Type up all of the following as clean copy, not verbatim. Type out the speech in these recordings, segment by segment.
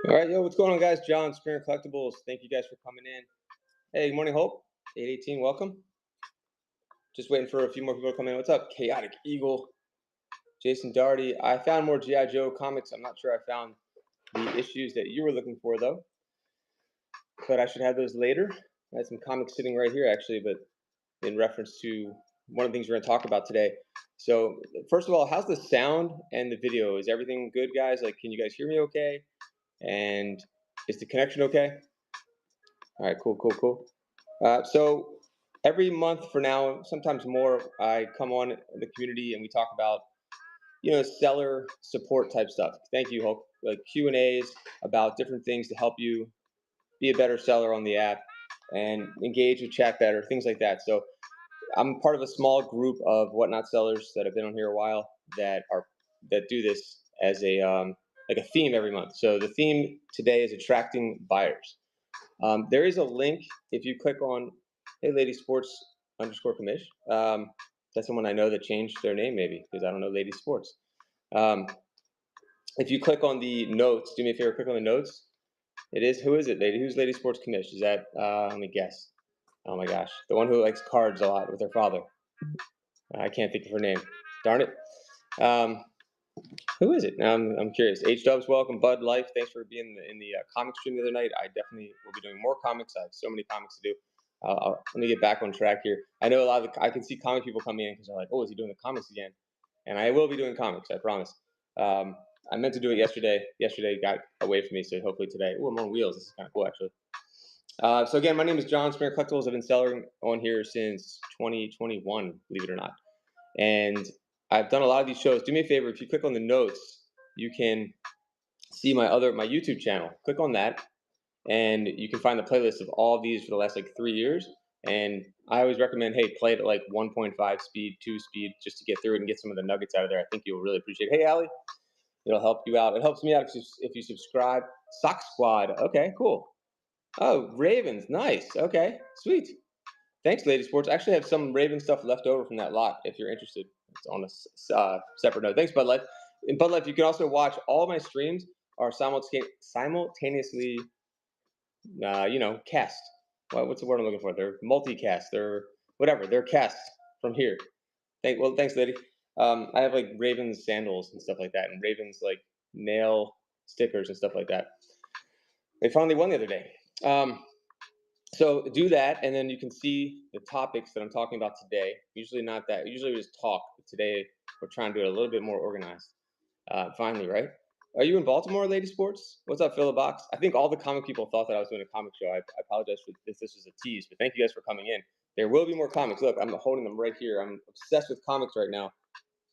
All right, yo, what's going on, guys? John, Springer Collectibles. Thank you guys for coming in. Hey, good morning, Hope. 818, welcome. Just waiting for a few more people to come in. What's up, Chaotic Eagle? Jason Darty. I found more G.I. Joe comics. I'm not sure I found the issues that you were looking for, though. But I should have those later. I had some comics sitting right here, actually, but in reference to one of the things we're going to talk about today. So, first of all, how's the sound and the video? Is everything good, guys? Like, can you guys hear me okay? And is the connection okay? All right, cool. So every month for now, sometimes more, I come on the community and we talk about, seller support type stuff. Thank you, Hulk. Like Q&As about different things to help you be a better seller on the app and engage with chat better, things like that. So I'm part of a small group of whatnot sellers that have been on here a while that do this as a like a theme every month. So the theme today is attracting buyers. There is a link if you click on Hey Lady Sports underscore commish. That's someone I know that changed their name maybe because I don't know Lady Sports. If you click on the notes, do me a favor, click on the notes. Who is it, lady? Who's Lady Sports commish? Is that let me guess. Oh my gosh, the one who likes cards a lot with her father. I can't think of her name. Darn it. Who is it? Now I'm curious. H Dubs, welcome. Bud Life, thanks for being in the comic stream the other night. I definitely will be doing more comics. I have so many comics to do. Let me get back on track here. I know I can see comic people coming in because they're like, oh, is he doing the comics again? And I will be doing comics, I promise. I meant to do it yesterday. Yesterday got away from me, so hopefully today. Oh, I'm on wheels. This is kind of cool, actually. So again, my name is John Springer Collectibles. I've been selling on here since 2021, believe it or not. And I've done a lot of these shows. Do me a favor, if you click on the notes, you can see my YouTube channel. Click on that, and you can find the playlist of all of these for the last like 3 years. And I always recommend, hey, play it at like 1.5 speed, 2 speed, just to get through it and get some of the nuggets out of there. I think you'll really appreciate it. Hey, Allie, it'll help you out. It helps me out if you subscribe. Sock Squad. Okay, cool. Oh, Ravens. Nice. Okay, sweet. Thanks, Lady Sports. I actually have some Raven stuff left over from that lot if you're interested. It's on a separate note. Thanks, Bud Light. In Bud Light, you can also watch all my streams are simultaneously, cast. What's the word I'm looking for? They're multicast. They're whatever. They're cast from here. Thanks, Lady. I have like Ravens sandals and stuff like that, and Ravens like nail stickers and stuff like that. They finally won the other day. So do that, and then you can see the topics that I'm talking about today. Usually not that. Usually we just talk. But today we're trying to do it a little bit more organized. Finally, right? Are you in Baltimore, Lady Sports? What's up, Philip Box? I think all the comic people thought that I was doing a comic show. I apologize for this. This was a tease, but thank you guys for coming in. There will be more comics. Look, I'm holding them right here. I'm obsessed with comics right now,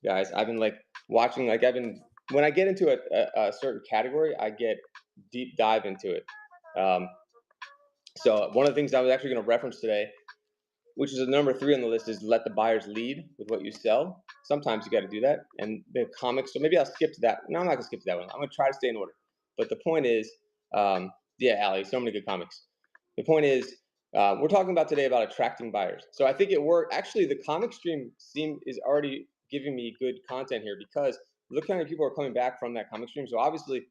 guys. I've been like watching. When I get into a certain category, I get deep dive into it. So one of the things I was actually going to reference today, which is number 3 on the list, is let the buyers lead with what you sell. Sometimes you got to do that. And the comics, so maybe I'll skip to that. No, I'm not going to skip to that one. I'm going to try to stay in order. But the point is, yeah, Allie, so many good comics. The point is, we're talking about today about attracting buyers. So I think it worked. Actually, the comic stream is already giving me good content here because look how many people are coming back from that comic stream. So obviously,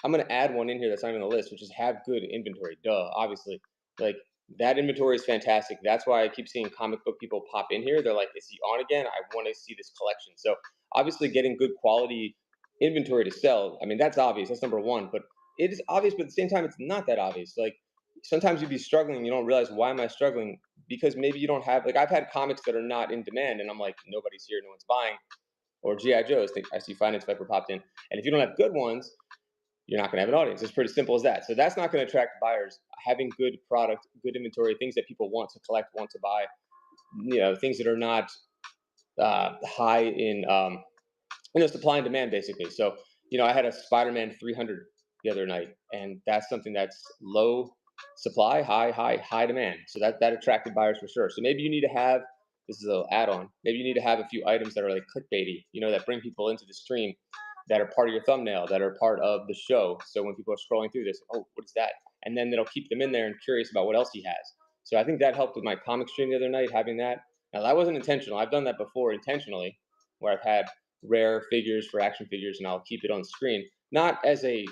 I'm going to add one in here that's not even on the list, which is have good inventory. Duh, obviously. Like that inventory is fantastic. That's why I keep seeing comic book people pop in here. They're like, is he on again? I want to see this collection. So obviously getting good quality inventory to sell, I mean, that's obvious. That's number 1. But it is obvious, but at the same time, it's not that obvious. Like sometimes you'd be struggling. You don't realize, why am I struggling? Because maybe you don't have, like I've had comics that are not in demand and I'm like, nobody's here, no one's buying. Or G.I. Joe's, I see Finance Viper popped in. And if you don't have good ones, you're not going to have an audience. It's pretty simple as that. So that's not going to attract buyers. Having good product, good inventory, things that people want to collect, want to buy, things that are not high in, supply and demand, basically. So, I had a Spider-Man 300 the other night, and that's something that's low supply, high demand. So that attracted buyers for sure. So maybe you need to have, this is an add-on, maybe you need to have a few items that are like clickbaity, that bring people into the stream, that are part of your thumbnail, that are part of the show. So when people are scrolling through this, oh, what is that? And then it'll keep them in there and curious about what else he has. So I think that helped with my comic stream the other night, having that. Now that wasn't intentional. I've done that before intentionally, where I've had rare figures for action figures and I'll keep it on screen. Not as a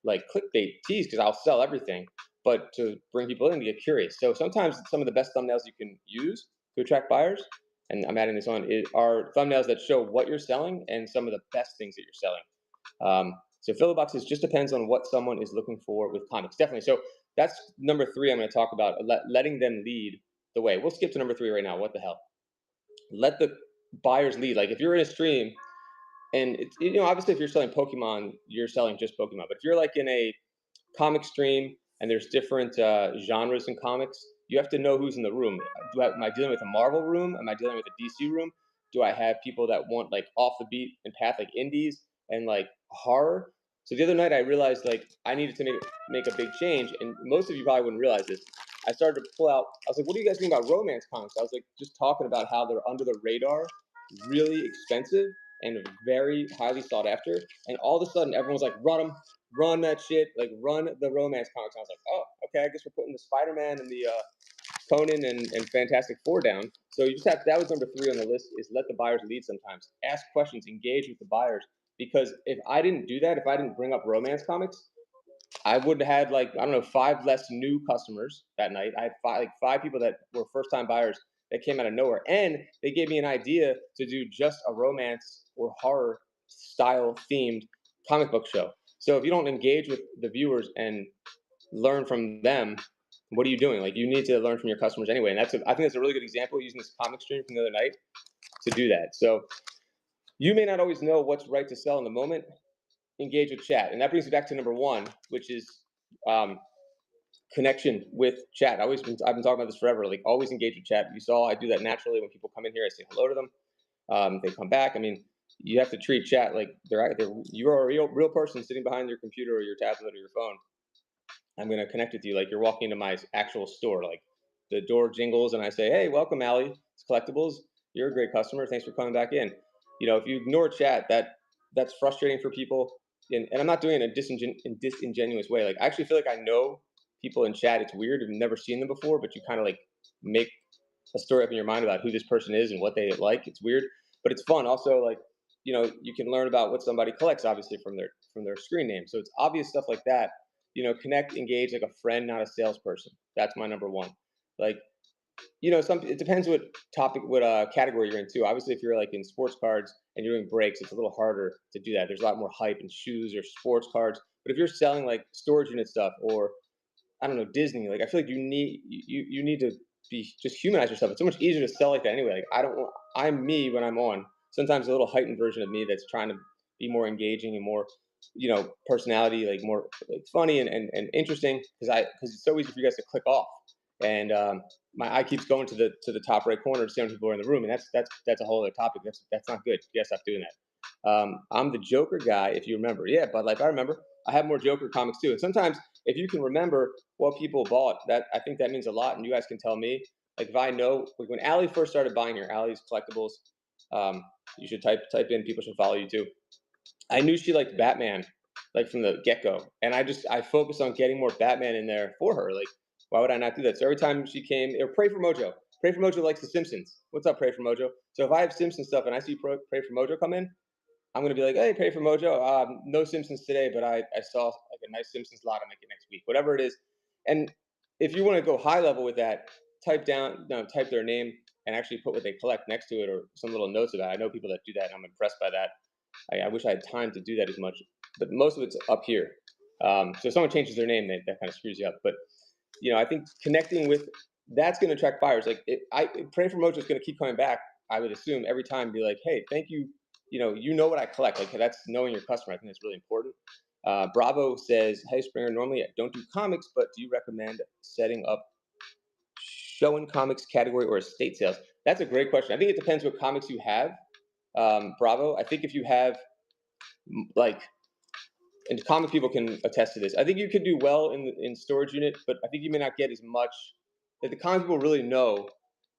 like clickbait tease because I'll sell everything, but to bring people in to get curious. So sometimes some of the best thumbnails you can use to attract buyers, and I'm adding this on, are thumbnails that show what you're selling and some of the best things that you're selling. So filler boxes just depends on what someone is looking for with comics, definitely. So that's number three I'm going to talk about, letting them lead the way. We'll skip to number three right now. What the hell? Let the buyers lead. Like if you're in a stream and it's, obviously if you're selling Pokemon, you're selling just Pokemon. But if you're like in a comic stream and there's different genres in comics, you have to know who's in the room. Am I dealing with a Marvel room? Am I dealing with a DC room? Do I have people that want like off the beat and path like indies and like horror? So the other night I realized like I needed to make a big change, and most of you probably wouldn't realize this. I started to pull out. I was like, "What do you guys think about romance comics?" I was like, just talking about how they're under the radar, really expensive, and very highly sought after. And all of a sudden, everyone's like, "Run them, run that shit, like run the romance comics." And I was like, "Oh, okay. I guess we're putting the Spider-Man and the Conan and Fantastic Four down." So you just have that was number three on the list, is let the buyers lead sometimes. Ask questions, engage with the buyers. Because if I didn't do that, if I didn't bring up romance comics, I would have had like, I don't know, five less new customers that night. I had five people that were first time buyers that came out of nowhere. And they gave me an idea to do just a romance or horror style themed comic book show. So if you don't engage with the viewers and learn from them, what are you doing? Like you need to learn from your customers anyway. And I think that's a really good example using this comic stream from the other night to do that. So you may not always know what's right to sell in the moment. Engage with chat, and that brings me back to number one, which is um, connection with chat. I've been talking about this forever. Like always engage with chat. You saw I do that naturally when people come in here. I say hello to them. They come back. I mean, you have to treat chat like they're you are a real person sitting behind your computer or your tablet or your phone. I'm going to connect with you like you're walking into my actual store. Like the door jingles and I say, "Hey, welcome, Allie. It's collectibles. You're a great customer. Thanks for coming back in." If you ignore chat, that's frustrating for people. And I'm not doing it in a disingenuous way. Like I actually feel like I know people in chat. It's weird. I've never seen them before, but you kind of like make a story up in your mind about who this person is and what they like. It's weird, but it's fun. Also, like you can learn about what somebody collects, obviously from their screen name. So it's obvious stuff like that. Connect, engage like a friend, not a salesperson. That's my number one. Like it depends what topic, what category you're into. Obviously, if you're like in sports cards and you're doing breaks, it's a little harder to do that. There's a lot more hype in shoes or sports cards. But if you're selling like storage unit stuff or I don't know, Disney, like I feel like you need to be just humanize yourself. It's so much easier to sell like that anyway. Like I'm me when I'm on. Sometimes a little heightened version of me that's trying to be more engaging and more, personality, like more like funny and interesting because it's so easy for you guys to click off. And my eye keeps going to the top right corner to see how many people are in the room, and that's a whole other topic. That's not good. You guys stop doing that. I'm the Joker guy, if you remember. Yeah, but like I remember, I have more Joker comics too. And sometimes if you can remember what people bought, that I think that means a lot. And you guys can tell me, like if I know, like when Allie first started buying here, Allie's Collectibles, you should type in. People should follow you too. I knew she liked Batman, like from the get go, and I focused on getting more Batman in there for her. Like, why would I not do that? So every time she came, or Pray for Mojo. Pray for Mojo likes The Simpsons. What's up, Pray for Mojo? So if I have Simpsons stuff and I see Pray for Mojo come in, I'm gonna be like, "Hey, Pray for Mojo. No Simpsons today, but I saw like a nice Simpsons lot. I'll make it next week, whatever it is." And if you want to go high level with that, type their name and actually put what they collect next to it or some little notes about it. I know people that do that, and I'm impressed by that. I wish I had time to do that as much, but most of it's up here. So if someone changes their name, that kind of screws you up. But I think connecting with that's going to attract buyers. Like I Pray for Mojo is going to keep coming back. I would assume every time, be like, "Hey, thank you. You know what I collect." Like that's knowing your customer. I think that's really important. Bravo says, "Hey Springer, normally I don't do comics, but do you recommend setting up showing comics category or estate sales?" That's a great question. I think it depends what comics you have. Bravo. I think if you have like, and comic people can attest to this. I think you could do well in storage unit, but I think you may not get as much. Like the comic people really know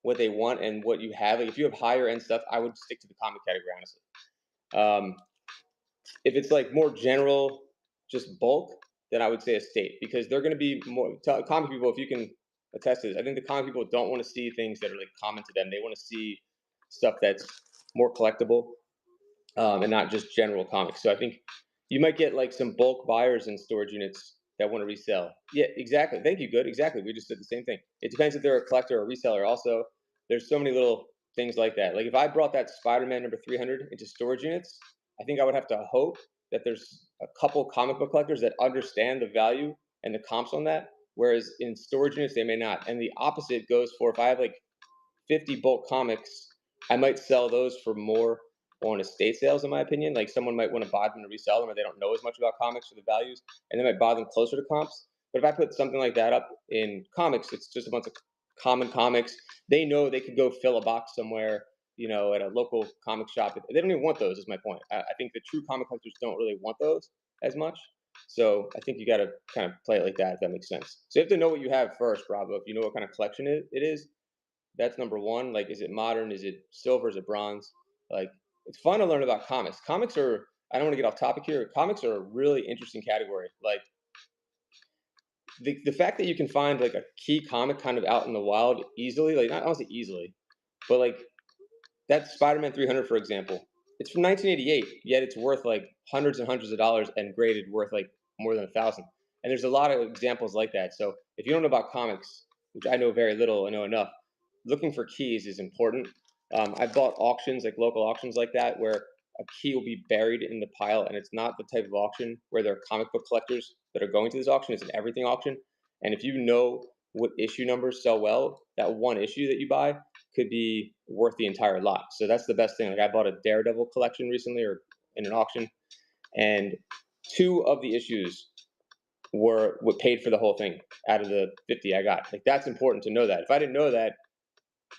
what they want and what you have. Like if you have higher end stuff, I would stick to the comic category honestly. If it's like more general, just bulk, then I would say estate because they're going to be more comic people. If you can attest to this, I think the comic people don't want to see things that are like common to them. They want to see stuff that's more collectible and not just general comics. So I think You might get like some bulk buyers in storage units that want to resell. Yeah, exactly. Thank you. Good. Exactly. We just did the same thing. It depends if they're a collector or a reseller. Also, there's so many little things like that. Like if I brought that Spider-Man number 300 into storage units, I think I would have to hope that there's a couple comic book collectors that understand the value and the comps on that. Whereas in storage units, they may not. And the opposite goes for if I have like 50 bulk comics, I might sell those for more on estate sales, in my opinion. Like someone might want to buy them to resell them, or they don't know as much about comics or the values, and they might buy them closer to comps. But if I put something like that up in comics, it's just a bunch of common comics. They know they could go fill a box somewhere, at a local comic shop. They don't even want those. Is my point. I think the true comic collectors don't really want those as much. So I think you got to kind of play it like that, if that makes sense. So you have to know what you have first, Bravo. If you know what kind of collection it is, that's number one. Like, is it modern? Is it silver? Is it bronze? Like, it's fun to learn about comics. Comics are, I don't want to get off topic here. Comics are a really interesting category. Like, the fact that you can find like a key comic kind of out in the wild easily, like, not, I don't say easily, but like that Spider Man 300, for example, it's from 1988, yet it's worth like hundreds and hundreds of dollars and graded worth like more than 1,000. And there's a lot of examples like that. So if you don't know about comics, which I know very little, I know enough, looking for keys is important. I've bought auctions, like local auctions like that, where a key will be buried in the pile, and it's not the type of auction where there are comic book collectors that are going to this auction. It's an everything auction, and if you know what issue numbers sell well, that one issue that you buy could be worth the entire lot. So that's the best thing. Like I bought a Daredevil collection recently, or in an auction, and two of the issues were what paid for the whole thing out of the 50 I got. Like that's important to know that. If I didn't know that,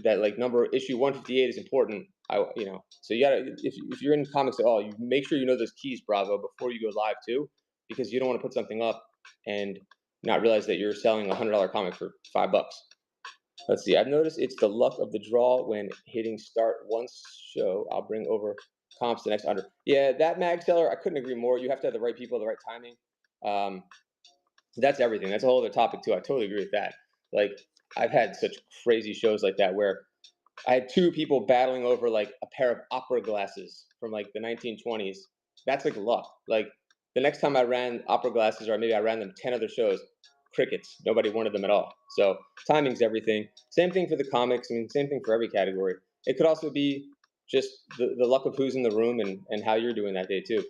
like number issue 158 is important. So you gotta if you're in comics at all, you make sure you know those keys, Bravo, before you go live too, because you don't want to put something up and not realize that you're selling $100 comic for $5. Let's see. I've noticed it's the luck of the draw when hitting start one show. I'll bring over comps the next under. Yeah, that mag seller, I couldn't agree more. You have to have the right people, the right timing. Um, that's everything. That's a whole other topic too. I totally agree with that. Like I've had such crazy shows like that where I had two people battling over like a pair of opera glasses from like the 1920s. That's like luck. Like the next time I ran opera glasses, or maybe I ran them 10 other shows, crickets. Nobody wanted them at all. So timing's everything. Same thing for the comics. I mean, same thing for every category. It could also be just the luck of who's in the room and how you're doing that day too,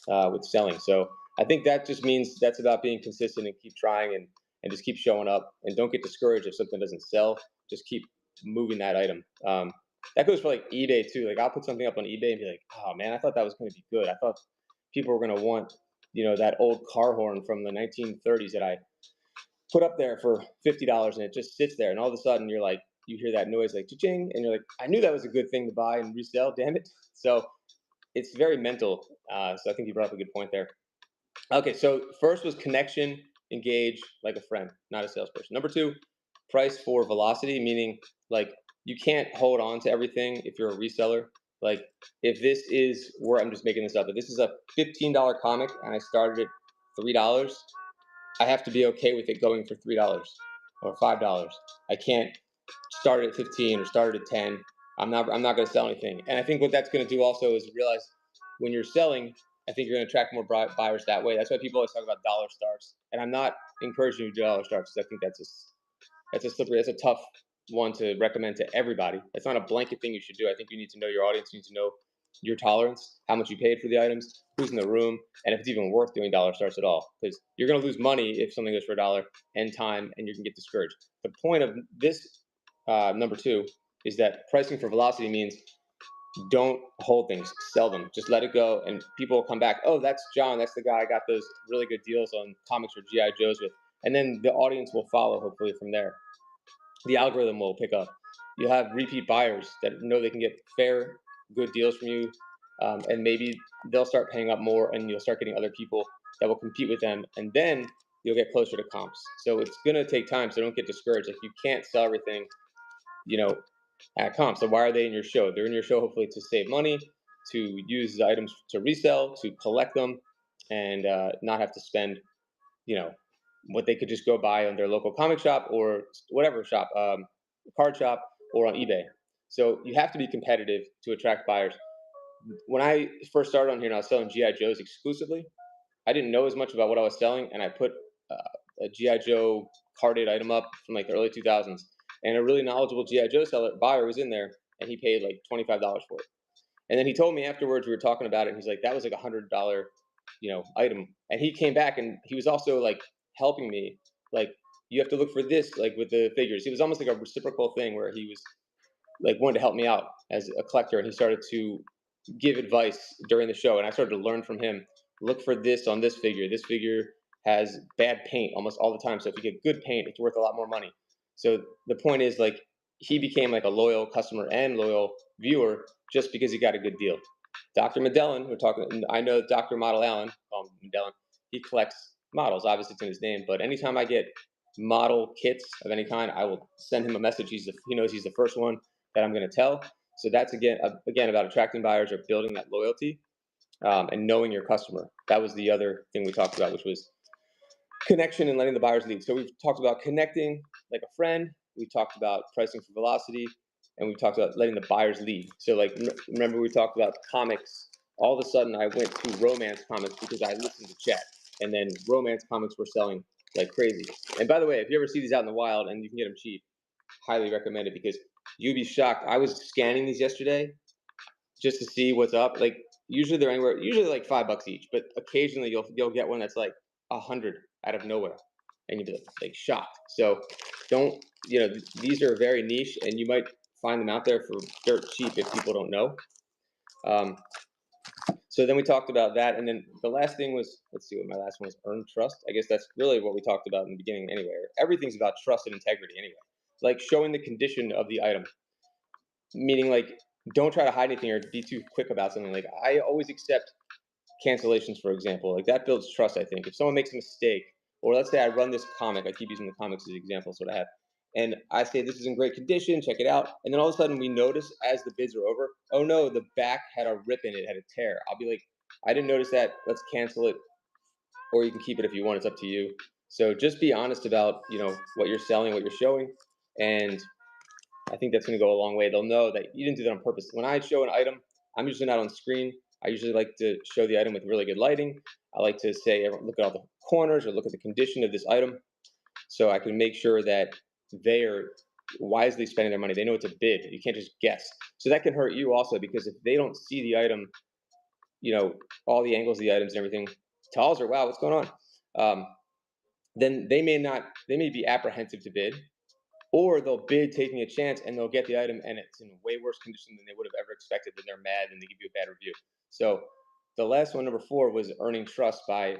with selling. So I think that just means that's about being consistent and keep trying and just keep showing up and don't get discouraged if something doesn't sell. Just keep moving that item. That goes for like eBay too. Like I'll put something up on eBay and be like, oh man, I thought that was going to be good. I thought people were going to want, that old car horn from the 1930s that I put up there for $50, and it just sits there. And all of a sudden you're like, you hear that noise like ching, and you're like, I knew that was a good thing to buy and resell. Damn it. So it's very mental. So I think you brought up a good point there. Okay, so first was connection, engage like a friend, not a salesperson. Number two, price for velocity, meaning like you can't hold on to everything if you're a reseller. Like if this is where I'm just making this up, if this is a $15 comic and I started at $3, I have to be okay with it going for $3 or $5. I can't start at 15 or start at 10. I'm not going to sell anything. And I think what that's going to do also is realize when you're selling, I think you're going to attract more buyers that way. That's why people always talk about dollar starts. And I'm not encouraging you to do dollar starts because I think that's a tough one to recommend to everybody. It's not a blanket thing you should do. I think you need to know your audience. You need to know your tolerance, how much you paid for the items, who's in the room, and if it's even worth doing dollar starts at all. Because you're going to lose money if something goes for $1 and time, and you can get discouraged. The point of this number two is that pricing for velocity means don't hold things, sell them, just let it go, and people will come back. Oh, that's John. That's the guy I got those really good deals on comics or GI Joes with, and then the audience will follow hopefully from there. The algorithm will pick up. You'll have repeat buyers that know they can get fair, good deals from you, and maybe they'll start paying up more, and you'll start getting other people that will compete with them, and then you'll get closer to comps. So it's gonna take time. So don't get discouraged. Like you can't sell everything, you know, at comp. So why are they in your show? They're in your show hopefully to save money, to use the items to resell, to collect them, and not have to spend, you know, what they could just go buy on their local comic shop or whatever shop, card shop, or on eBay. So you have to be competitive to attract buyers. When I first started on here and I was selling GI Joes exclusively, I didn't know as much about what I was selling, and I put a GI Joe carded item up from like the early 2000s, and a really knowledgeable GI Joe seller buyer was in there, and he paid like $25 for it. And then he told me afterwards, we were talking about it, and he's like, that was like $100, item. And he came back, and he was also like helping me, like, you have to look for this, like with the figures. It was almost like a reciprocal thing where he was like wanted to help me out as a collector, and he started to give advice during the show, and I started to learn from him. Look for this on this figure. This figure has bad paint almost all the time, so if you get good paint, it's worth a lot more money. So the point is, like, he became like a loyal customer and loyal viewer just because he got a good deal. Dr. Medellin, we're talking. I know Dr. Model Allen, Medellin. He collects models. Obviously, it's in his name. But anytime I get model kits of any kind, I will send him a message. He knows he's the first one that I'm going to tell. So that's again about attracting buyers or building that loyalty, and knowing your customer. That was the other thing we talked about, which was connection and letting the buyers lead. So we've talked about connecting like a friend. We talked about pricing for velocity, and we talked about letting the buyers lead. So like remember we talked about comics. All of a sudden I went to romance comics because I listened to chat, and then romance comics were selling like crazy. And by the way, if you ever see these out in the wild and you can get them cheap, highly recommend it because you'd be shocked. I was scanning these yesterday just to see what's up. Like usually they're anywhere, usually like $5 each, but occasionally you'll get one that's like 100 out of nowhere, and you'll be like shocked. So don't these are very niche, and you might find them out there for dirt cheap if people don't know. Um, so then we talked about that, and then the last thing was, let's see what my last one was, earn trust. I guess that's really what we talked about in the beginning anyway. Everything's about trust and integrity anyway. Like showing the condition of the item, meaning like don't try to hide anything or be too quick about something. Like I always accept cancellations, for example. Like that builds trust, I think. If someone makes a mistake, or let's say I run this comic, I keep using the comics as examples, what I have, and I say this is in great condition, check it out, and then all of a sudden we notice as the bids are over, oh no, the back had a rip in it, had a tear. I'll be like, I didn't notice that. Let's cancel it, or you can keep it if you want. It's up to you. So just be honest about what you're selling, what you're showing, and I think that's going to go a long way. They'll know that you didn't do that on purpose. When I show an item, I'm usually not on screen. I usually like to show the item with really good lighting. I like to say, look at all the corners or look at the condition of this item, so I can make sure that they are wisely spending their money. They know it's a bid. You can't just guess. So that can hurt you also, because if they don't see the item, all the angles of the items and everything, tells her, wow, what's going on? Then they may be apprehensive to bid, or they'll bid taking a chance and they'll get the item and it's in way worse condition than they would have ever expected. Then they're mad and they give you a bad review. So the last one, number 4, was earning trust by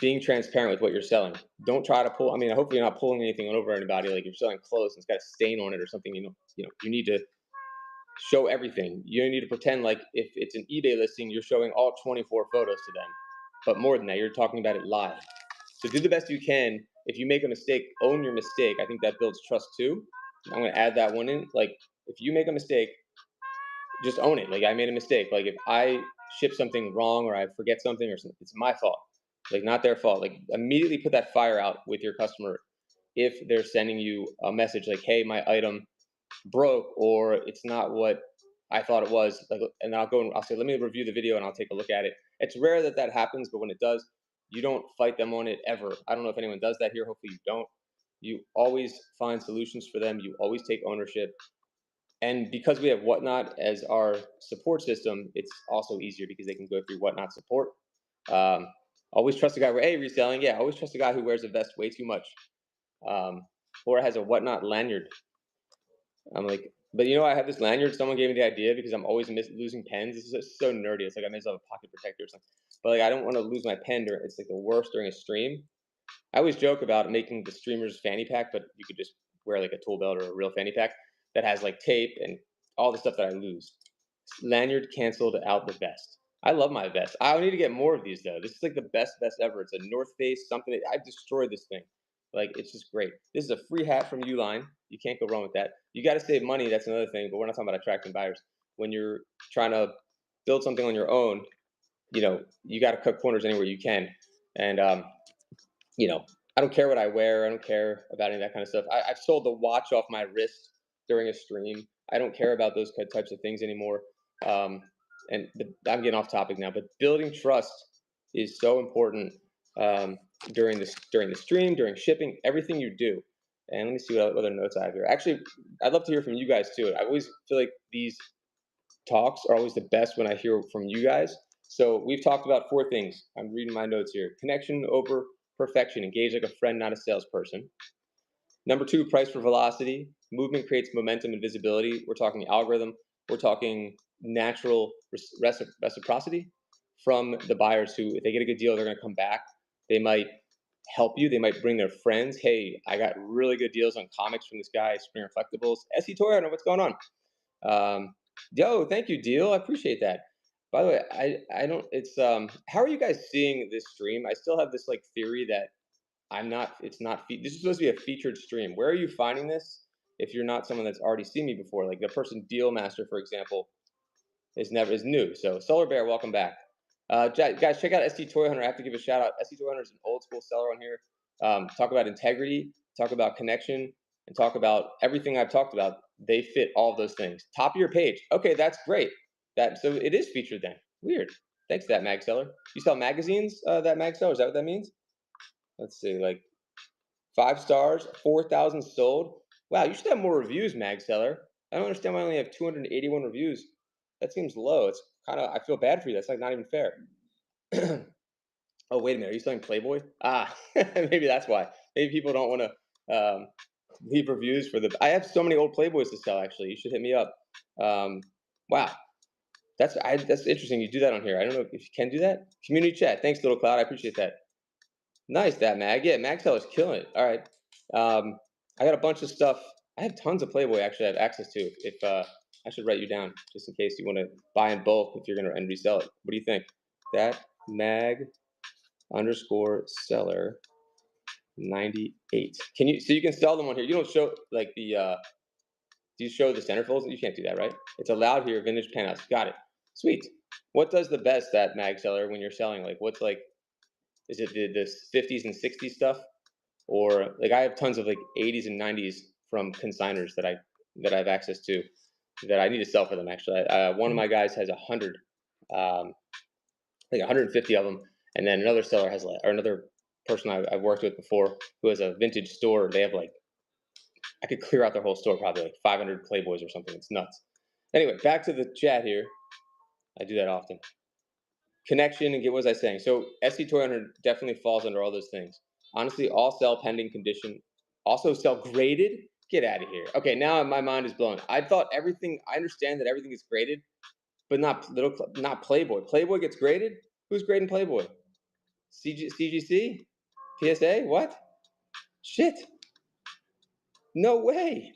being transparent with what you're selling. Don't try to pull. I mean, hopefully you're not pulling anything over anybody. Like you're selling clothes and it's got a stain on it or something. You need to show everything. You don't need to pretend like if it's an eBay listing, you're showing all 24 photos to them. But more than that, you're talking about it live. So do the best you can. If you make a mistake, own your mistake. I think that builds trust too. I'm going to add that one in. Like if you make a mistake, just own it. Like I made a mistake. Like if I ship something wrong or I forget something or something, it's my fault. Like not their fault. Like immediately put that fire out with your customer if they're sending you a message like, "Hey, my item broke," or "It's not what I thought it was." Like, and I'll go and I'll say, "Let me review the video and I'll take a look at it." It's rare that that happens, but when it does, you don't fight them on it ever. I don't know if anyone does that here. Hopefully, you don't. You always find solutions for them. You always take ownership. And because we have Whatnot as our support system, it's also easier because they can go through Whatnot support. Um, always trust a guy where, hey, reselling. Yeah, always trust a guy who wears a vest way too much, or has a Whatnot lanyard. I'm like, but I have this lanyard. Someone gave me the idea because I'm always losing pens. This is just so nerdy. It's like I may as well have a pocket protector or something. But like, I don't want to lose my pen. It's like the worst during a stream. I always joke about making the streamer's fanny pack, but you could just wear like a tool belt or a real fanny pack that has like tape and all the stuff that I lose. Lanyard canceled out the vest. I love my vest. I need to get more of these though. This is like the best vest ever. It's a North Face something. I've destroyed this thing. Like it's just great. This is a free hat from Uline. You can't go wrong with that. You got to save money. That's another thing. But we're not talking about attracting buyers. When you're trying to build something on your own, you got to cut corners anywhere you can. And I don't care what I wear. I don't care about any of that kind of stuff. I've sold the watch off my wrist during a stream. I don't care about those types of things anymore. I'm getting off topic now, but building trust is so important um, during the stream, during shipping, everything you do. And let me see what other notes I have here. Actually, I'd love to hear from you guys too. I always feel like these talks are always the best when I hear from you guys. So we've talked about four things. I'm reading my notes here. Connection over perfection. Engage like a friend, not a salesperson. Number two, price for velocity. Movement creates momentum and visibility. We're talking algorithm. We're talking natural reciprocity from the buyers who, if they get a good deal, they're going to come back. They might help you. They might bring their friends. Hey, I got really good deals on comics from this guy, Springer Collectibles. SE Toy, I don't know what's going on. Yo, thank you, Deal. I appreciate that. By the way, I don't. It's How are you guys seeing this stream? I still have this like theory that I'm not. It's not. This is supposed to be a featured stream. Where are you finding this? If you're not someone that's already seen me before, like the person Deal Master, for example, is new. So Solar Bear, welcome back. Guys, check out ST Toy Hunter. I have to give a shout out. ST Toy Hunter is an old school seller on here. Talk about integrity, talk about connection, and talk about everything I've talked about. They fit all of those things. Top of your page. Okay, that's great. So it is featured then. Weird. Thanks, that mag seller. You sell magazines, that mag seller? Is that what that means? Let's see, like 5 stars, 4,000 sold. Wow, you should have more reviews, mag seller. I don't understand why I only have 281 reviews. That seems low. It's kind of, I feel bad for you. That's like not even fair. Oh, wait a minute. Are you selling Playboy? Ah, maybe that's why. Maybe people don't want to leave reviews for the. I have so many old Playboys to sell. Actually, you should hit me up. Wow, that's interesting. You do that on here. I don't know if you can do that. Community chat. Thanks, Little Cloud. I appreciate that. Nice, that mag. Yeah, mag seller's killing it. All right. I got a bunch of stuff. I have tons of Playboy. Actually, I have access to. If I should write you down just in case you want to buy in bulk if you're gonna and resell it. What do you think? That mag underscore seller 98. Can you, so you can sell them on here? You don't show like the do you show the centerfolds? You can't do that, right? It's allowed here. Vintage penthouse. Got it. Sweet. What does the best that mag seller when you're selling? Like, what's like? Is it the 50s and 60s stuff, or like I have tons of like 80s and 90s from consigners that I have access to that I need to sell for them. Actually, one of my guys has 100, like 150 of them, and then another seller has like, or another person I've worked with before who has a vintage store. They have like, I could clear out their whole store, probably like 500 Playboys or something. It's nuts. Anyway, back to the chat here. I do that often. Connection and get, what was I saying? So SC Toy Hunter definitely falls under all those things. Honestly, all sell pending condition. Also sell graded. Get out of here. Okay, now my mind is blown. I thought everything. I understand that everything is graded, but not Playboy. Playboy gets graded. Who's grading Playboy? CGC? PSA? What? Shit. No way.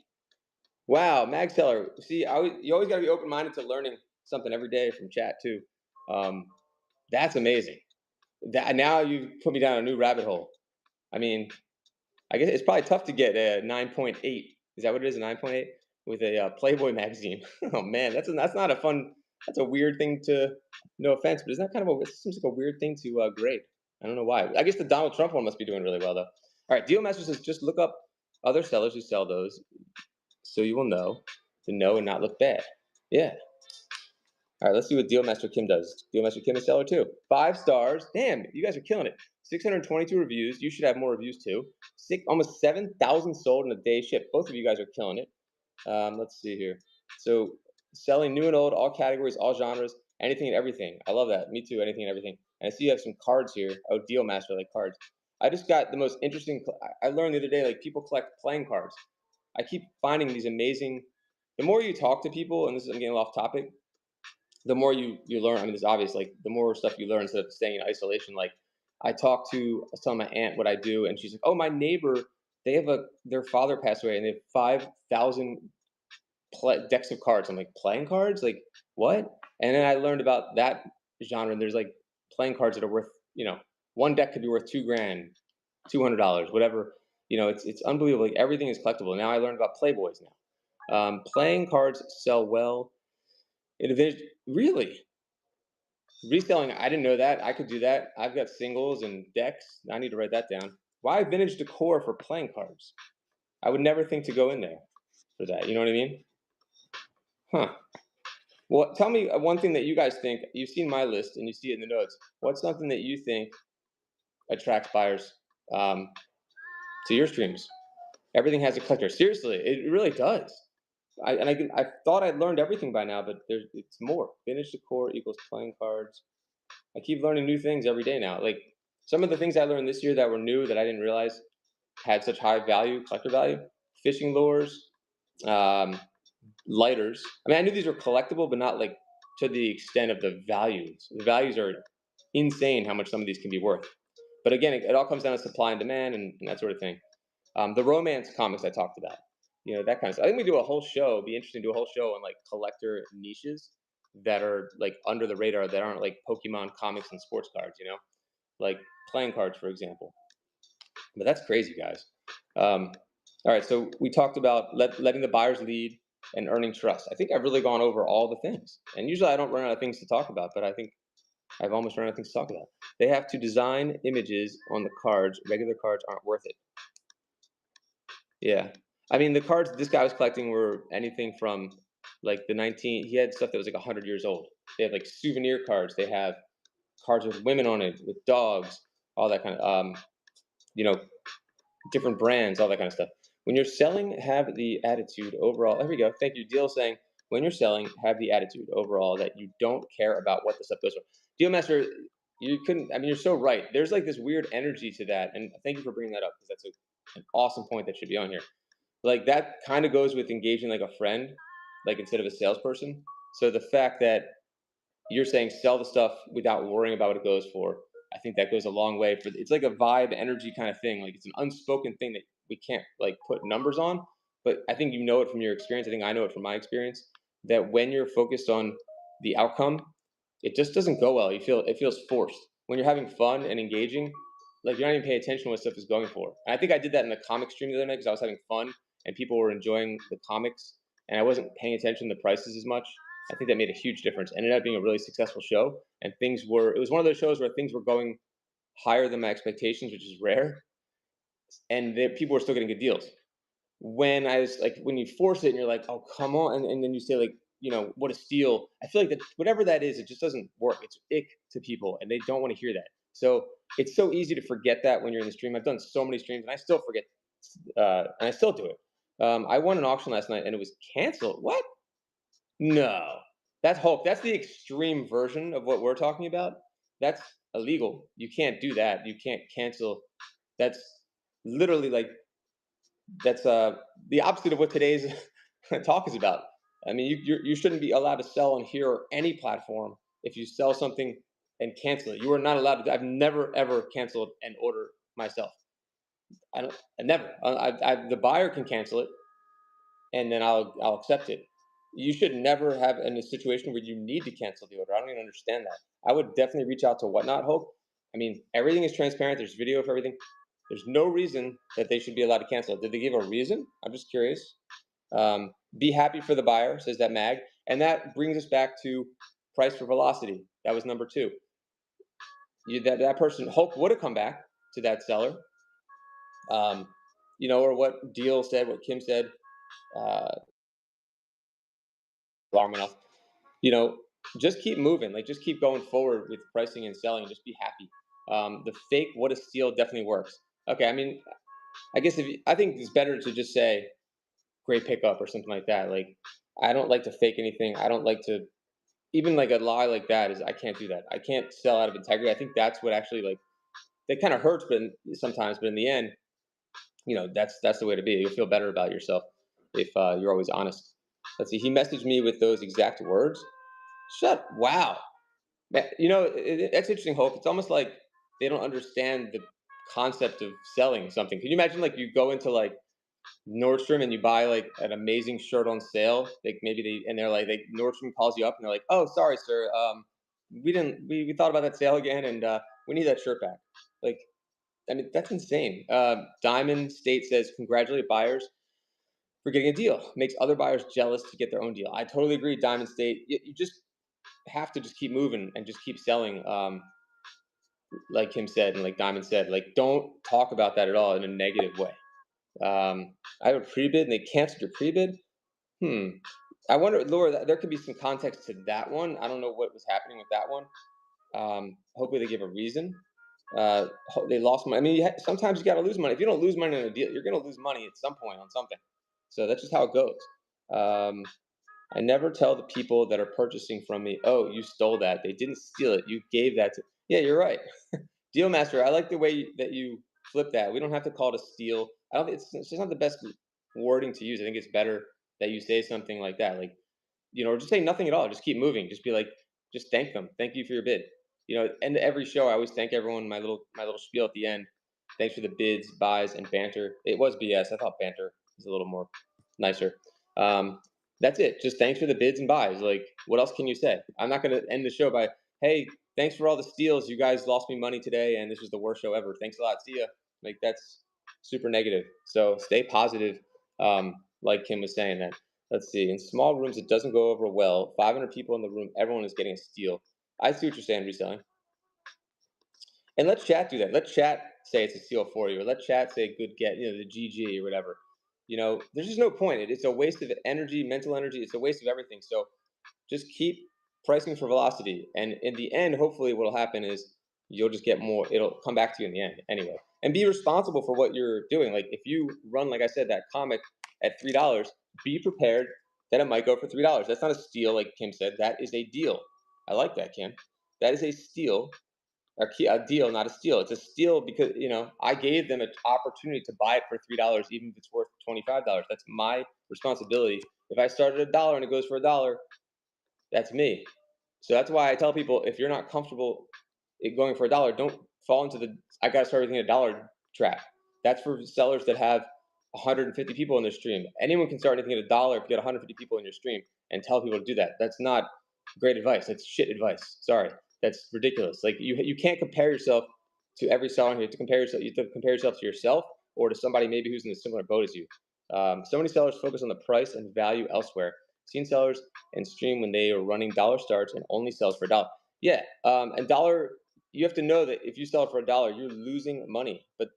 Wow, mag seller. See, you always got to be open minded to learning something every day from chat too. That's amazing. That now you put me down a new rabbit hole. I mean, I guess it's probably tough to get a 9.8. Is that what it is? A 9.8 with a Playboy magazine. Oh man, that's not a fun. That's a weird thing to. No offense, but isn't that kind of it seems like a weird thing to grade? I don't know why. I guess the Donald Trump one must be doing really well though. All right, Deal Master says just look up other sellers who sell those, so you will know to know and not look bad. Yeah. All right, let's see what Deal Master Kim does. Deal Master Kim is seller too. 5 stars. Damn, you guys are killing it. 622 reviews. You should have more reviews too. Almost 7,000 sold in a day shipped. Both of you guys are killing it. Let's see here. So selling new and old, all categories, all genres, anything and everything. I love that. Me too. Anything and everything. And I see you have some cards here. Oh, Deal Master, like cards. I just got the most interesting. I learned the other day, like people collect playing cards. I keep finding these amazing. The more you talk to people, and I'm getting off topic, the more you learn. I mean, it's obvious. Like the more stuff you learn instead of staying in isolation. Like I was telling my aunt what I do, and she's like, "Oh, my neighbor, they have their father passed away, and they have 5,000 decks of cards." I'm like, playing cards? Like what? And then I learned about that genre. And there's like playing cards that are worth, one deck could be worth $2,000, $200, whatever. It's unbelievable. Like everything is collectible. Now I learned about Playboys now. Playing cards sell well. Really? Reselling, I didn't know that. I could do that. I've got singles and decks. I need to write that down. Why vintage decor for playing cards? I would never think to go in there for that. You know what I mean? Huh. Well, tell me one thing that you guys think. You've seen my list and you see it in the notes. What's something that you think attracts buyers um, to your streams? Everything has a collector. Seriously, it really does. I thought I'd learned everything by now, but it's more. Vintage decor equals playing cards. I keep learning new things every day now. Like some of the things I learned this year that were new that I didn't realize had such high value, collector value. Fishing lures, um, lighters. I mean, I knew these were collectible, but not like to the extent of the values. The values are insane how much some of these can be worth. But again, it all comes down to supply and demand and that sort of thing. The romance comics I talked about, that kind of stuff. I think we do a whole show. It'd be interesting to do a whole show on like collector niches that are like under the radar that aren't like Pokemon comics and sports cards, like playing cards, for example. But that's crazy, guys. Um, all right, so we talked about letting the buyers lead and earning trust. I think I've really gone over all the things. And usually I don't run out of things to talk about, but I think I've almost run out of things to talk about. They have to design images on the cards. Regular cards aren't worth it. Yeah. I mean, the cards this guy was collecting were anything from like he had stuff that was like 100 years old. They have like souvenir cards. They have cards with women on it, with dogs, all that kind of, you know, different brands, all that kind of stuff. When you're selling, have the attitude overall. There we go. Thank you. Deal saying, when you're selling, have the attitude overall that you don't care about what the stuff goes for. Deal Master, you couldn't, I mean, you're so right. There's like this weird energy to that. And thank you for bringing that up because that's an awesome point that should be on here. Like that kind of goes with engaging like a friend, like instead of a salesperson. So the fact that you're saying sell the stuff without worrying about what it goes for, I think that goes a long way for it's like a vibe energy kind of thing. Like it's an unspoken thing that we can't like put numbers on, but I think you know it from your experience. I think I know it from my experience that when you're focused on the outcome, it just doesn't go well. It feels forced. When you're having fun and engaging, like you're not even paying attention to what stuff is going for. And I think I did that in the comic stream the other night because I was having fun and people were enjoying the comics and I wasn't paying attention to the prices as much. I think that made a huge difference. Ended up being a really successful show, and it was one of those shows where things were going higher than my expectations, which is rare, and people were still getting good deals. When I was like, when you force it and you're like, oh, come on, and then you say like, what a steal. I feel like that whatever that is, it just doesn't work. It's ick to people, and they don't want to hear that. So it's so easy to forget that when you're in the stream. I've done so many streams, and I still forget, and I still do it. I won an auction last night, and it was canceled. What? No, that's Hulk. That's the extreme version of what we're talking about. That's illegal. You can't do that. You can't cancel. That's literally like that's the opposite of what today's talk is about. I mean, you shouldn't be allowed to sell on here or any platform if you sell something and cancel it. You are not allowed to. I've never ever canceled an order myself. I don't. I never. The buyer can cancel it, and then I'll accept it. You should never have in a situation where you need to cancel the order. I don't even understand that. I would definitely reach out to Whatnot Hope. I mean, everything is transparent. There's video for everything. There's no reason that they should be allowed to cancel it. Did they give a reason? I'm just curious. Be happy for the buyer, says that mag. And that brings us back to price for velocity. That was number two. That person, Hope would have come back to that seller. Or what Deal said, what Kim said. Alarm went off. You know, just keep moving. Like just keep going forward with pricing and selling. And just be happy. The fake what a steal definitely works. Okay, I mean, I guess I think it's better to just say great pickup or something like that. Like I don't like to fake anything. I don't like to even like a lie like that is I can't do that. I can't sell out of integrity. I think that's what actually like that kind of hurts, but sometimes, but in the end, that's the way to be. You'll feel better about yourself if you're always honest. Let's see. He messaged me with those exact words. Wow. That's interesting, Hope. It's almost like they don't understand the concept of selling something. Can you imagine like you go into like Nordstrom and you buy like an amazing shirt on sale? Like maybe Nordstrom calls you up and they're like, "Oh, sorry, sir. We thought about that sale again and we need that shirt back." Like, I mean, that's insane. Diamond State says, "Congratulate buyers for getting a deal. Makes other buyers jealous to get their own deal." I totally agree, Diamond State. You just have to just keep moving and just keep selling. Like Kim said and like Diamond said, like don't talk about that at all in a negative way. I have a pre-bid and they canceled your pre-bid. Hmm. I wonder, Laura, there could be some context to that one. I don't know what was happening with that one. Hopefully they give a reason. They lost money. I mean, sometimes you got to lose money. If you don't lose money in a deal, you're going to lose money at some point on something. So that's just how it goes. Um, I never tell the people that are purchasing from me, "Oh, you stole that." They didn't steal it. You gave that to. Yeah, you're right. Deal master. I like the way that you flip that. We don't have to call it a steal. I don't. It's just not the best wording to use. I think it's better that you say something like that, like, or just say nothing at all. Just keep moving. Just be like, just thank them. Thank you for your bid. End of every show, I always thank everyone. My little spiel at the end. Thanks for the bids, buys, and banter. It was BS. I thought banter was a little more nicer. Um, that's it. Just thanks for the bids and buys. Like, what else can you say? I'm not going to end the show by, hey, thanks for all the steals. You guys lost me money today, and this was the worst show ever. Thanks a lot. See ya. Like, that's super negative. So stay positive. Like Kim was saying that. Let's see. In small rooms, it doesn't go over well. 500 people in the room, everyone is getting a steal. I see what you're saying, reselling. And let chat do that. Let chat say it's a steal for you, or let chat say good get, the GG or whatever. There's just no point. It's a waste of energy, mental energy. It's a waste of everything. So just keep pricing for velocity. And in the end, hopefully what'll happen is you'll just get more, it'll come back to you in the end anyway. And be responsible for what you're doing. Like if you run, like I said, that comic at $3, be prepared that it might go for $3. That's not a steal, like Kim said. That is a deal. I like that, Kim. That is a steal, a deal, not a steal. It's a steal because I gave them an opportunity to buy it for $3, even if it's worth $25. That's my responsibility. If I start at $1 and it goes for $1, that's me. So that's why I tell people, if you're not comfortable going for $1, don't fall into the I got to start everything at $1 trap. That's for sellers that have 150 people in their stream. Anyone can start anything at $1 if you get 150 people in your stream and tell people to do that. That's not great advice. That's shit advice. Sorry, that's ridiculous. Like you can't compare yourself to every seller. You have to compare yourself. You have to compare yourself to yourself or to somebody maybe who's in a similar boat as you. So many sellers focus on the price and value elsewhere. Seen sellers and stream when they are running dollar starts and only sells for $1. Yeah, and dollar. You have to know that if you sell it for $1, you're losing money. But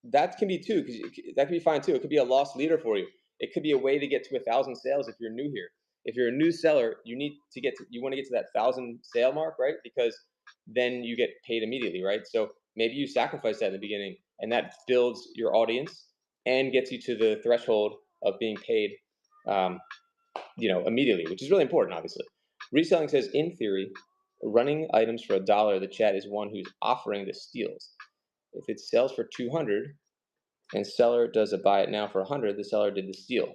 that can be too, because that can be fine too. It could be a lost leader for you. It could be a way to get to 1,000 sales if you're new here. If you're a new seller, you want to get to that 1,000 sale mark, right? Because then you get paid immediately, right? So maybe you sacrifice that in the beginning, and that builds your audience and gets you to the threshold of being paid, um, immediately, which is really important, obviously. Reselling says, in theory, running items for $1, the chat is one who's offering the steals. If it sells for 200 and seller does a buy it now for 100, the seller did the steal.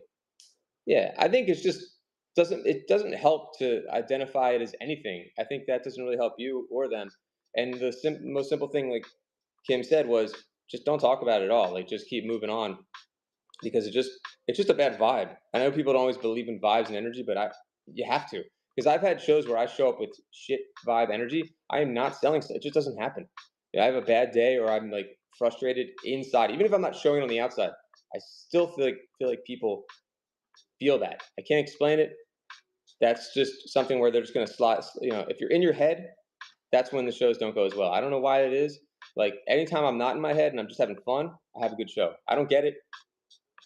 Yeah, I think it's just doesn't help to identify it as anything. I think that doesn't really help you or them. And the most simple thing, like Kim said, was just don't talk about it at all. Like just keep moving on because it's just a bad vibe. I know people don't always believe in vibes and energy, but you have to, because I've had shows where I show up with shit vibe energy. I am not selling. It just doesn't happen. I have a bad day or I'm like frustrated inside, even if I'm not showing on the outside. I still feel like people feel that. I can't explain it. That's just something where they're just gonna slide. If you're in your head, that's when the shows don't go as well. I don't know why it is. Like anytime I'm not in my head and I'm just having fun, I have a good show. I don't get it.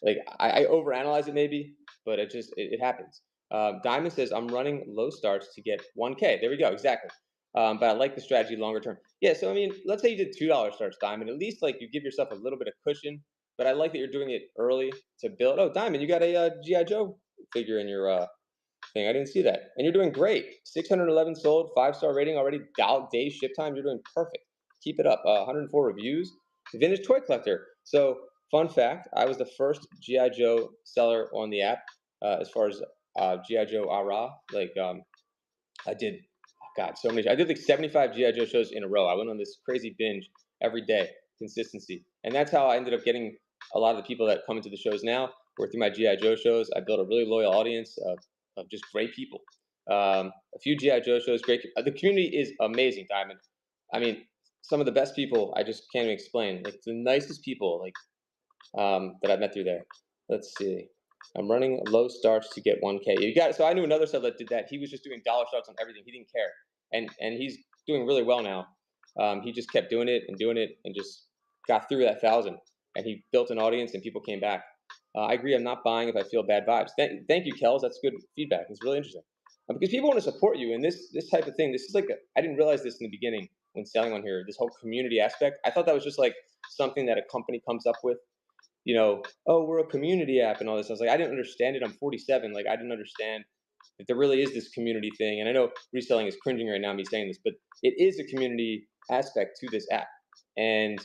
Like I overanalyze it maybe, but it happens. Diamond says I'm running low starts to get 1K. There we go, exactly. But I like the strategy longer term. Yeah, so I mean, let's say you did $2 starts, Diamond. At least like you give yourself a little bit of cushion. But I like that you're doing it early to build. Oh, Diamond, you got a GI Joe figure in your thing. I didn't see that, and you're doing great. 611 sold, 5-star rating already. Day ship time. You're doing perfect. Keep it up. 104 reviews. Vintage toy collector. So fun fact, I was the first GI Joe seller on the app as far as GI Joe Ara. Like I did, oh God, so many. I did like 75 GI Joe shows in a row. I went on this crazy binge every day, consistency, and that's how I ended up getting a lot of the people that come into the shows now. Were through my GI Joe shows. I built a really loyal audience of just great people. A few GI Joe shows, great. The community is amazing, Diamond. I mean, some of the best people I just can't even explain. Like the nicest people, like that I've met through there. Let's see. I'm running low starts to get 1K. You got it. So I knew another seller that did that. He was just doing dollar starts on everything. He didn't care, and he's doing really well now. He just kept doing it and just got through that 1,000, and he built an audience and people came back. I agree. I'm not buying if I feel bad vibes. Thank you, Kels. That's good feedback. It's really interesting because people want to support you, and this type of thing. This is like I didn't realize this in the beginning when selling on here. This whole community aspect. I thought that was just like something that a company comes up with. Oh, we're a community app and all this. I was like, I didn't understand it. I'm 47. Like, I didn't understand that there really is this community thing. And I know reselling is cringing right now, me saying this, but it is a community aspect to this app. And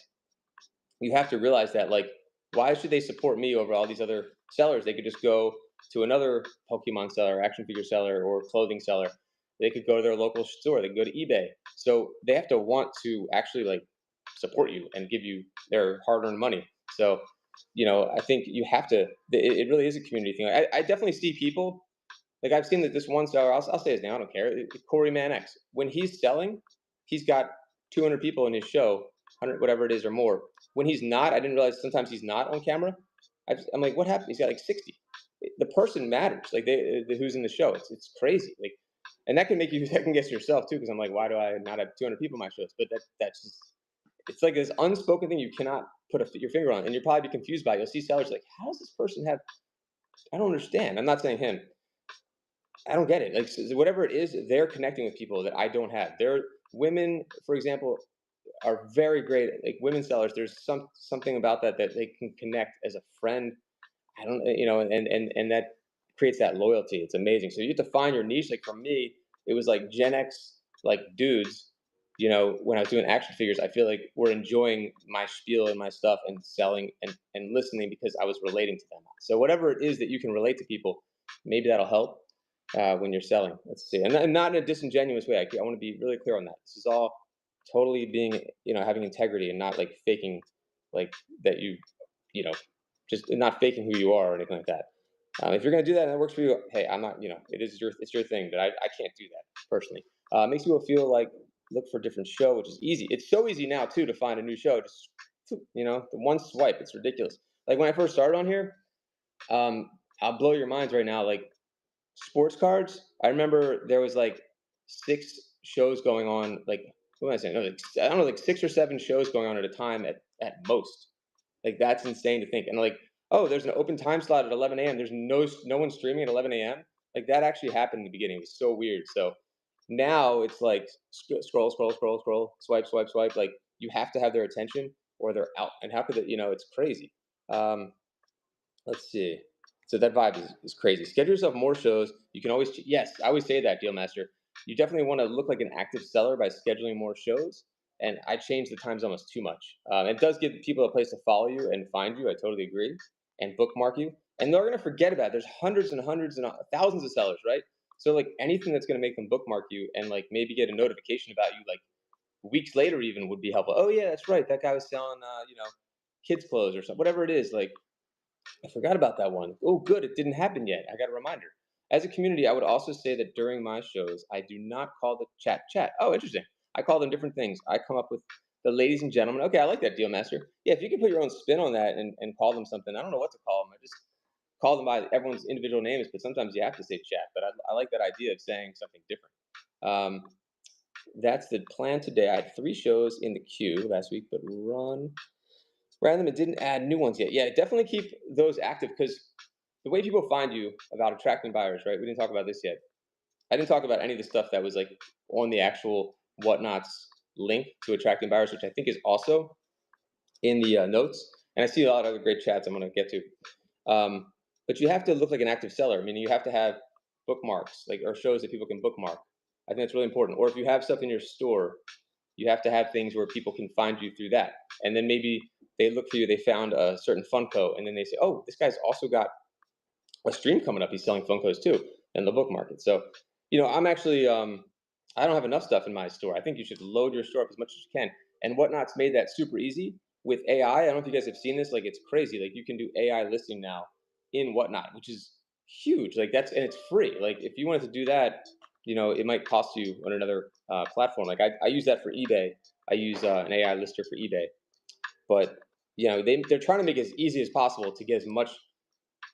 you have to realize that, like, why should they support me over all these other sellers? They could just go to another Pokemon seller, action figure seller, or clothing seller. They could go to their local store. They could go to eBay. So they have to want to actually like support you and give you their hard-earned money. So, I think you have to. It really is a community thing. I definitely see people like I've seen that this one seller. I'll say his name. I don't care. Corey Man X. When he's selling, he's got 200 people in his show, 100 whatever it is or more. When he's not, I didn't realize sometimes he's not on camera. I'm like, what happened? He's got like 60. The person matters. Like who's in the show. It's crazy. Like, and that can make you second guess yourself too. Because I'm like, why do I not have 200 people in my shows? But that's just it's like this unspoken thing you cannot put your finger on, and you'll probably be confused by it. You'll see sellers like, how does this person have? I don't understand. I'm not saying him. I don't get it. Like whatever it is, they're connecting with people that I don't have. They're women, for example, are very great. Like women sellers, there's something about that they can connect as a friend. I don't, and that creates that loyalty. It's amazing. So you have to find your niche. Like for me, it was like Gen X, like dudes. When I was doing action figures, I feel like we're enjoying my spiel and my stuff and selling and listening because I was relating to them. So whatever it is that you can relate to people, maybe that'll help when you're selling. Let's see, and not in a disingenuous way. I want to be really clear on that. This is all totally being, having integrity and not like faking, like that you know, just not faking who you are or anything like that. If you're gonna do that and it works for you, hey, I'm not, it's your thing, but I can't do that personally. It makes people feel like look for a different show, which is easy. It's so easy now too to find a new show. Just the one swipe, it's ridiculous. Like when I first started on here, I'll blow your minds right now. Like sports cards, I remember there was like six shows going on. Like what am I saying? No, like, I don't know, like 6 or 7 shows going on at a time at most. Like that's insane to think. And like, oh, there's an open time slot at 11 a.m. There's no one streaming at 11 a.m. Like that actually happened in the beginning. It was so weird. So now it's like scroll, scroll, scroll, scroll, swipe, swipe, swipe. Like you have to have their attention or they're out. And how could it? It's crazy. Um, let's see. So that vibe is crazy. Schedule yourself more shows. You can always yes, I always say that, Deal Master. You definitely want to look like an active seller by scheduling more shows. And I change the times almost too much. It does give people a place to follow you and find you. I totally agree. And bookmark you. And they're gonna forget about it. There's hundreds and hundreds and thousands of sellers, right? So like anything that's gonna make them bookmark you and like maybe get a notification about you like weeks later even would be helpful. Oh yeah, that's right. That guy was selling kids clothes or something. Whatever it is, like I forgot about that one. Oh, good. It didn't happen yet. I got a reminder. As a community, I would also say that during my shows, I do not call the chat. Oh, interesting. I call them different things. I come up with the ladies and gentlemen. Okay, I like that, Deal Master. Yeah, if you can put your own spin on that and call them something, I don't know what to call them. I just call them by everyone's individual names, but sometimes you have to say chat. But I like that idea of saying something different. Um, that's the plan today. I had 3 shows in the queue last week, but random, it didn't add new ones yet. Yeah, definitely keep those active because the way people find you about attracting buyers, right? We didn't talk about this yet. I didn't talk about any of the stuff that was like on the actual whatnots link to attracting buyers, which I think is also in the notes. And I see a lot of other great chats I'm going to get to. But you have to look like an active seller. I mean, you have to have bookmarks, like or shows that people can bookmark. I think that's really important. Or if you have stuff in your store, you have to have things where people can find you through that. And then maybe they look for you, they found a certain Funko, and then they say, oh, this guy's also got a stream coming up. He's selling Funkos too, and the book market. So, I'm actually, I don't have enough stuff in my store. I think you should load your store up as much as you can. And Whatnot's made that super easy with AI. I don't know if you guys have seen this. Like, it's crazy. Like, you can do AI listing now in Whatnot, which is huge. Like, and it's free. Like, if you wanted to do that, it might cost you on another platform. Like, I use that for eBay. I use an AI lister for eBay. But, they're trying to make it as easy as possible to get as much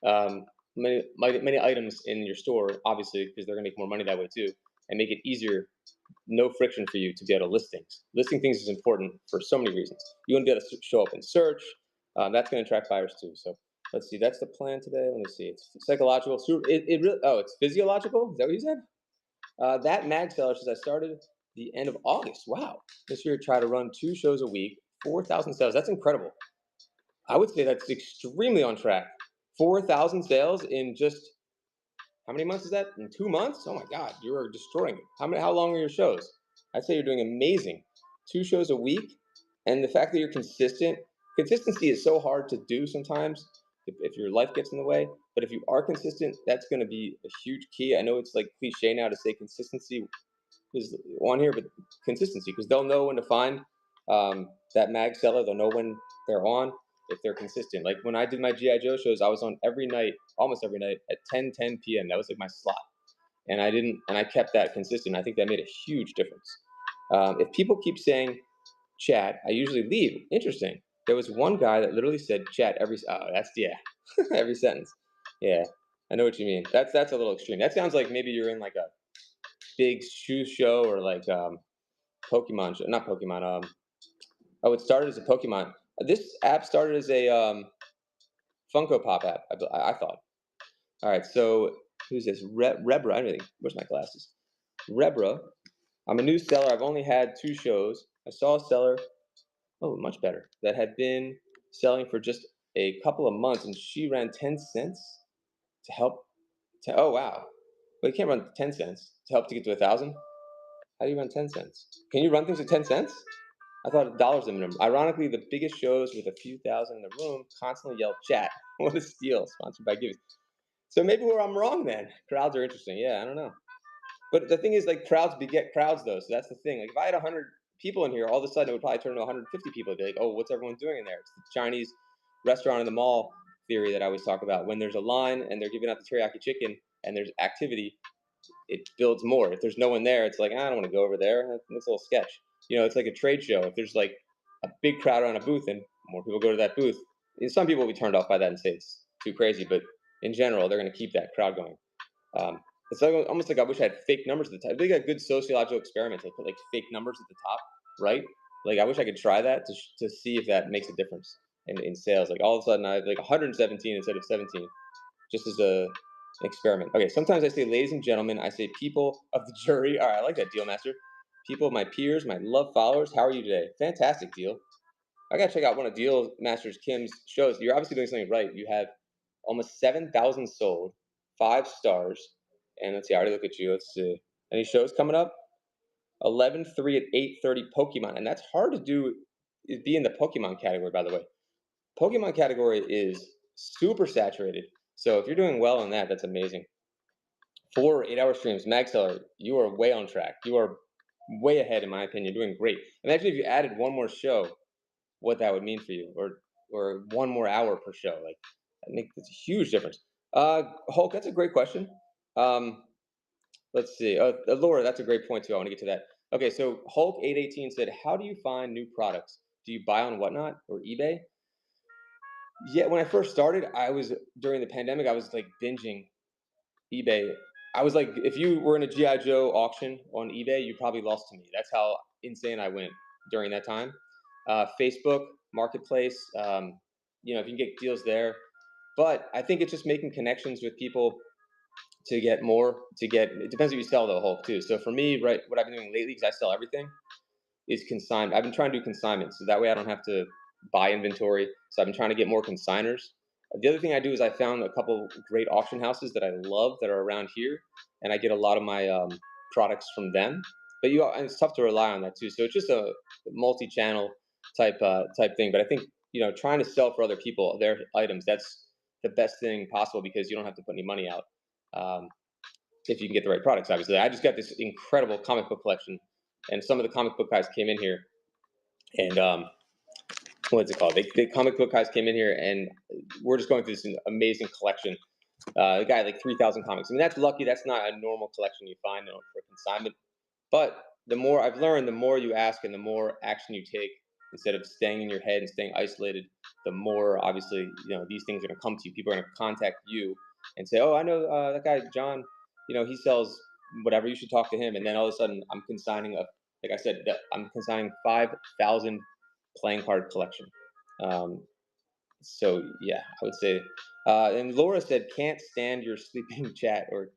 um, many items in your store, obviously, because they're gonna make more money that way too, and make it easier, no friction for you to be able to list things. Listing things is important for so many reasons. You want to be able to show up in search. That's going to attract buyers too. So Let's see. That's the plan today. Let me see. It's psychological. It really. Oh, it's physiological. Is that what you said? That mag seller says I started the end of August. Wow. This year, try to run 2 shows a week, 4,000 sales. That's incredible. I would say that's extremely on track. 4,000 sales in just how many months is that? In 2 months? Oh my God, you are destroying it. How long are your shows? I'd say you're doing amazing. 2 shows a week, and the fact that you're consistent. Consistency is so hard to do sometimes if your life gets in the way. But if you are consistent, that's going to be a huge key. I know it's like cliche now to say consistency is on here, but consistency, because they'll know when to find that mag seller. They'll know when they're on if they're consistent. Like when I did my GI Joe shows, I was on every night, almost every night at 10 p.m. That was like my slot, and I kept that consistent. I think that made a huge difference. If people keep saying chat, I usually leave. Interesting. There was one guy that literally said chat every. Oh, that's yeah, every sentence. Yeah, I know what you mean. That's a little extreme. That sounds like maybe you're in like a big shoe show or like Pokemon show, not Pokemon. Oh, it started as a Pokemon. This app started as a Funko Pop app. I thought. All right, so who's this? Rebra. I don't think. Where's my glasses? Rebra. I'm a new seller. I've only had 2 shows. I saw a seller. Oh, much better. That had been selling for just a couple of months, and she ran 10 cents to help. Oh wow. But you can't run 10 cents to help to get to 1,000. How do you run 10 cents? Can you run things at 10 cents? I thought a dollar's the minimum. Ironically, the biggest shows with a few thousand in the room constantly yell chat. What a steal, sponsored by Gibby. So maybe where I'm wrong then. Crowds are interesting. Yeah, I don't know. But the thing is, like, crowds beget crowds, though. So that's the thing. Like, if I had 100 people in here, all of a sudden it would probably turn into 150 people. It'd be like, oh, what's everyone doing in there? It's the Chinese restaurant in the mall theory that I always talk about. When there's a line and they're giving out the teriyaki chicken and there's activity, it builds more. If there's no one there, it's like, I don't want to go over there. That's a little sketch. It's like a trade show. If there's like a big crowd around a booth and more people go to that booth, some people will be turned off by that and say it's too crazy. But in general, they're going to keep that crowd going. It's like, almost like I wish I had fake numbers at the top. They got good sociological experiments. They put like fake numbers at the top, right? Like I wish I could try that to see if that makes a difference in sales. Like all of a sudden I have like 117 instead of 17, just as a experiment. Okay, sometimes I say ladies and gentlemen, I say people of the jury. All right, I like that, Deal Master. People, my peers, my love followers. How are you today? Fantastic, Deal. I gotta check out one of Deal Masters Kim's shows. You're obviously doing something right. You have almost 7,000 sold, 5 stars, and let's see. I already look at you. Let's see. Any shows coming up? 11/3 at 8:30 Pokemon, and that's hard to do. Be in the Pokemon category, by the way. Pokemon category is super saturated. So if you're doing well on that, that's amazing. 4 8-hour streams, Mag Seller, you are way on track. You are way ahead, in my opinion. You're doing great. Imagine if you added one more show, what that would mean for you, or 1 more hour per show. Like, I think that's a huge difference. Hulk, that's a great question. Um, let's see. Laura, that's a great point too. I want to get to that. Okay, so Hulk 818 said, "How do you find new products? Do you buy on Whatnot or eBay?" Yeah, when I first started, I was during the pandemic. I was like binging eBay. I was like, if you were in a GI Joe auction on eBay, you probably lost to me. That's how insane I went during that time. Facebook Marketplace, if you can get deals there, but I think it's just making connections with people to get more. It depends if you sell the Hulk too. So for me, right, what I've been doing lately, because I sell everything, is consignment. I've been trying to do consignment, so that way I don't have to buy inventory. So I've been trying to get more consigners. The other thing I do is I found a couple great auction houses that I love that are around here, and I get a lot of my products from them. But and it's tough to rely on that too. So it's just a multi-channel type thing. But I think trying to sell for other people their items, that's the best thing possible because you don't have to put any money out if you can get the right products. Obviously, I just got this incredible comic book collection, and some of the comic book guys came in here, and what's it called? The comic book guys came in here, and we're just going through this amazing collection. The guy had like 3,000 comics. I mean, that's lucky. That's not a normal collection you find for consignment. But the more I've learned, the more you ask and the more action you take, instead of staying in your head and staying isolated, the more obviously these things are going to come to you. People are going to contact you and say, "Oh, I know that guy John. He sells whatever. You should talk to him." And then all of a sudden, I'm consigning like I said, I'm consigning 5,000 playing card collection. So yeah, I would say. And Laura said, "Can't stand your sleeping chat," or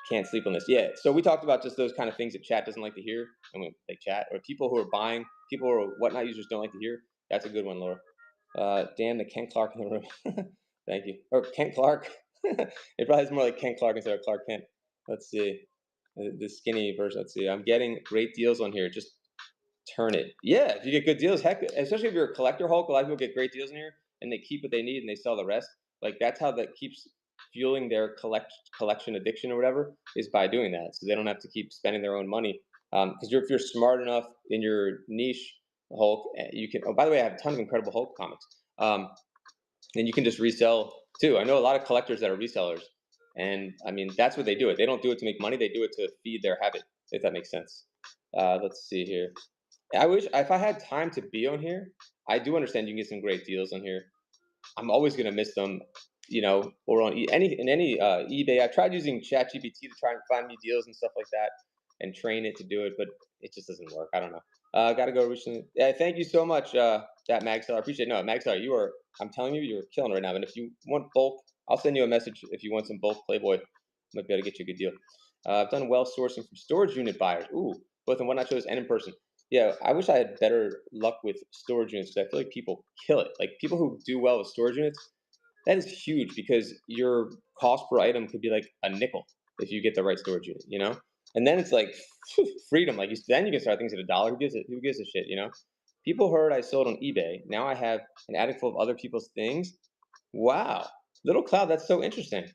"Can't sleep on this." Yeah. So we talked about just those kind of things that chat doesn't like to hear, and when they chat, or people who are buying, people who are whatnot users don't like to hear. That's a good one, Laura. Damn the Ken Clark in the room. Thank you. Or Kent Clark. It probably is more like Kent Clark instead of Clark Kent. Let's see. The skinny version. Let's see. I'm getting great deals on here. Just turn it. Yeah, if you get good deals, heck, especially if you're a collector Hulk, a lot of people get great deals in here and they keep what they need and they sell the rest. Like that's how that keeps fueling their collection addiction or whatever, is by doing that. So they don't have to keep spending their own money. Because if you're smart enough in your niche, Hulk, you can. Oh, by the way, I have a ton of Incredible Hulk comics. And you can just resell too. I know a lot of collectors that are resellers, and I mean that's what they do. It. They don't do it to make money. They do it to feed their habit. If that makes sense. Let's see here. I wish if I had time to be on here. I do understand you can get some great deals on here. I'm always gonna miss them, or on any eBay. I've tried using ChatGPT to try and find me deals and stuff like that, and train it to do it, but it just doesn't work. I don't know. Gotta go recently. Yeah, thank you so much, that Magstar. I appreciate it. No, Magstar, you are. I'm telling you, you're killing right now. And if you want bulk, I'll send you a message if you want some bulk Playboy. Might be able to get you a good deal. I've done well sourcing from storage unit buyers. Ooh, both in Whatnot shows and in person. Yeah, I wish I had better luck with storage units because I feel like people kill it. Like people who do well with storage units, that is huge because your cost per item could be like a nickel if you get the right storage unit. And then it's like freedom. Like then you can start things at a dollar. Who gives a shit? People heard I sold on eBay. Now I have an attic full of other people's things. Wow, Little Cloud. That's so interesting.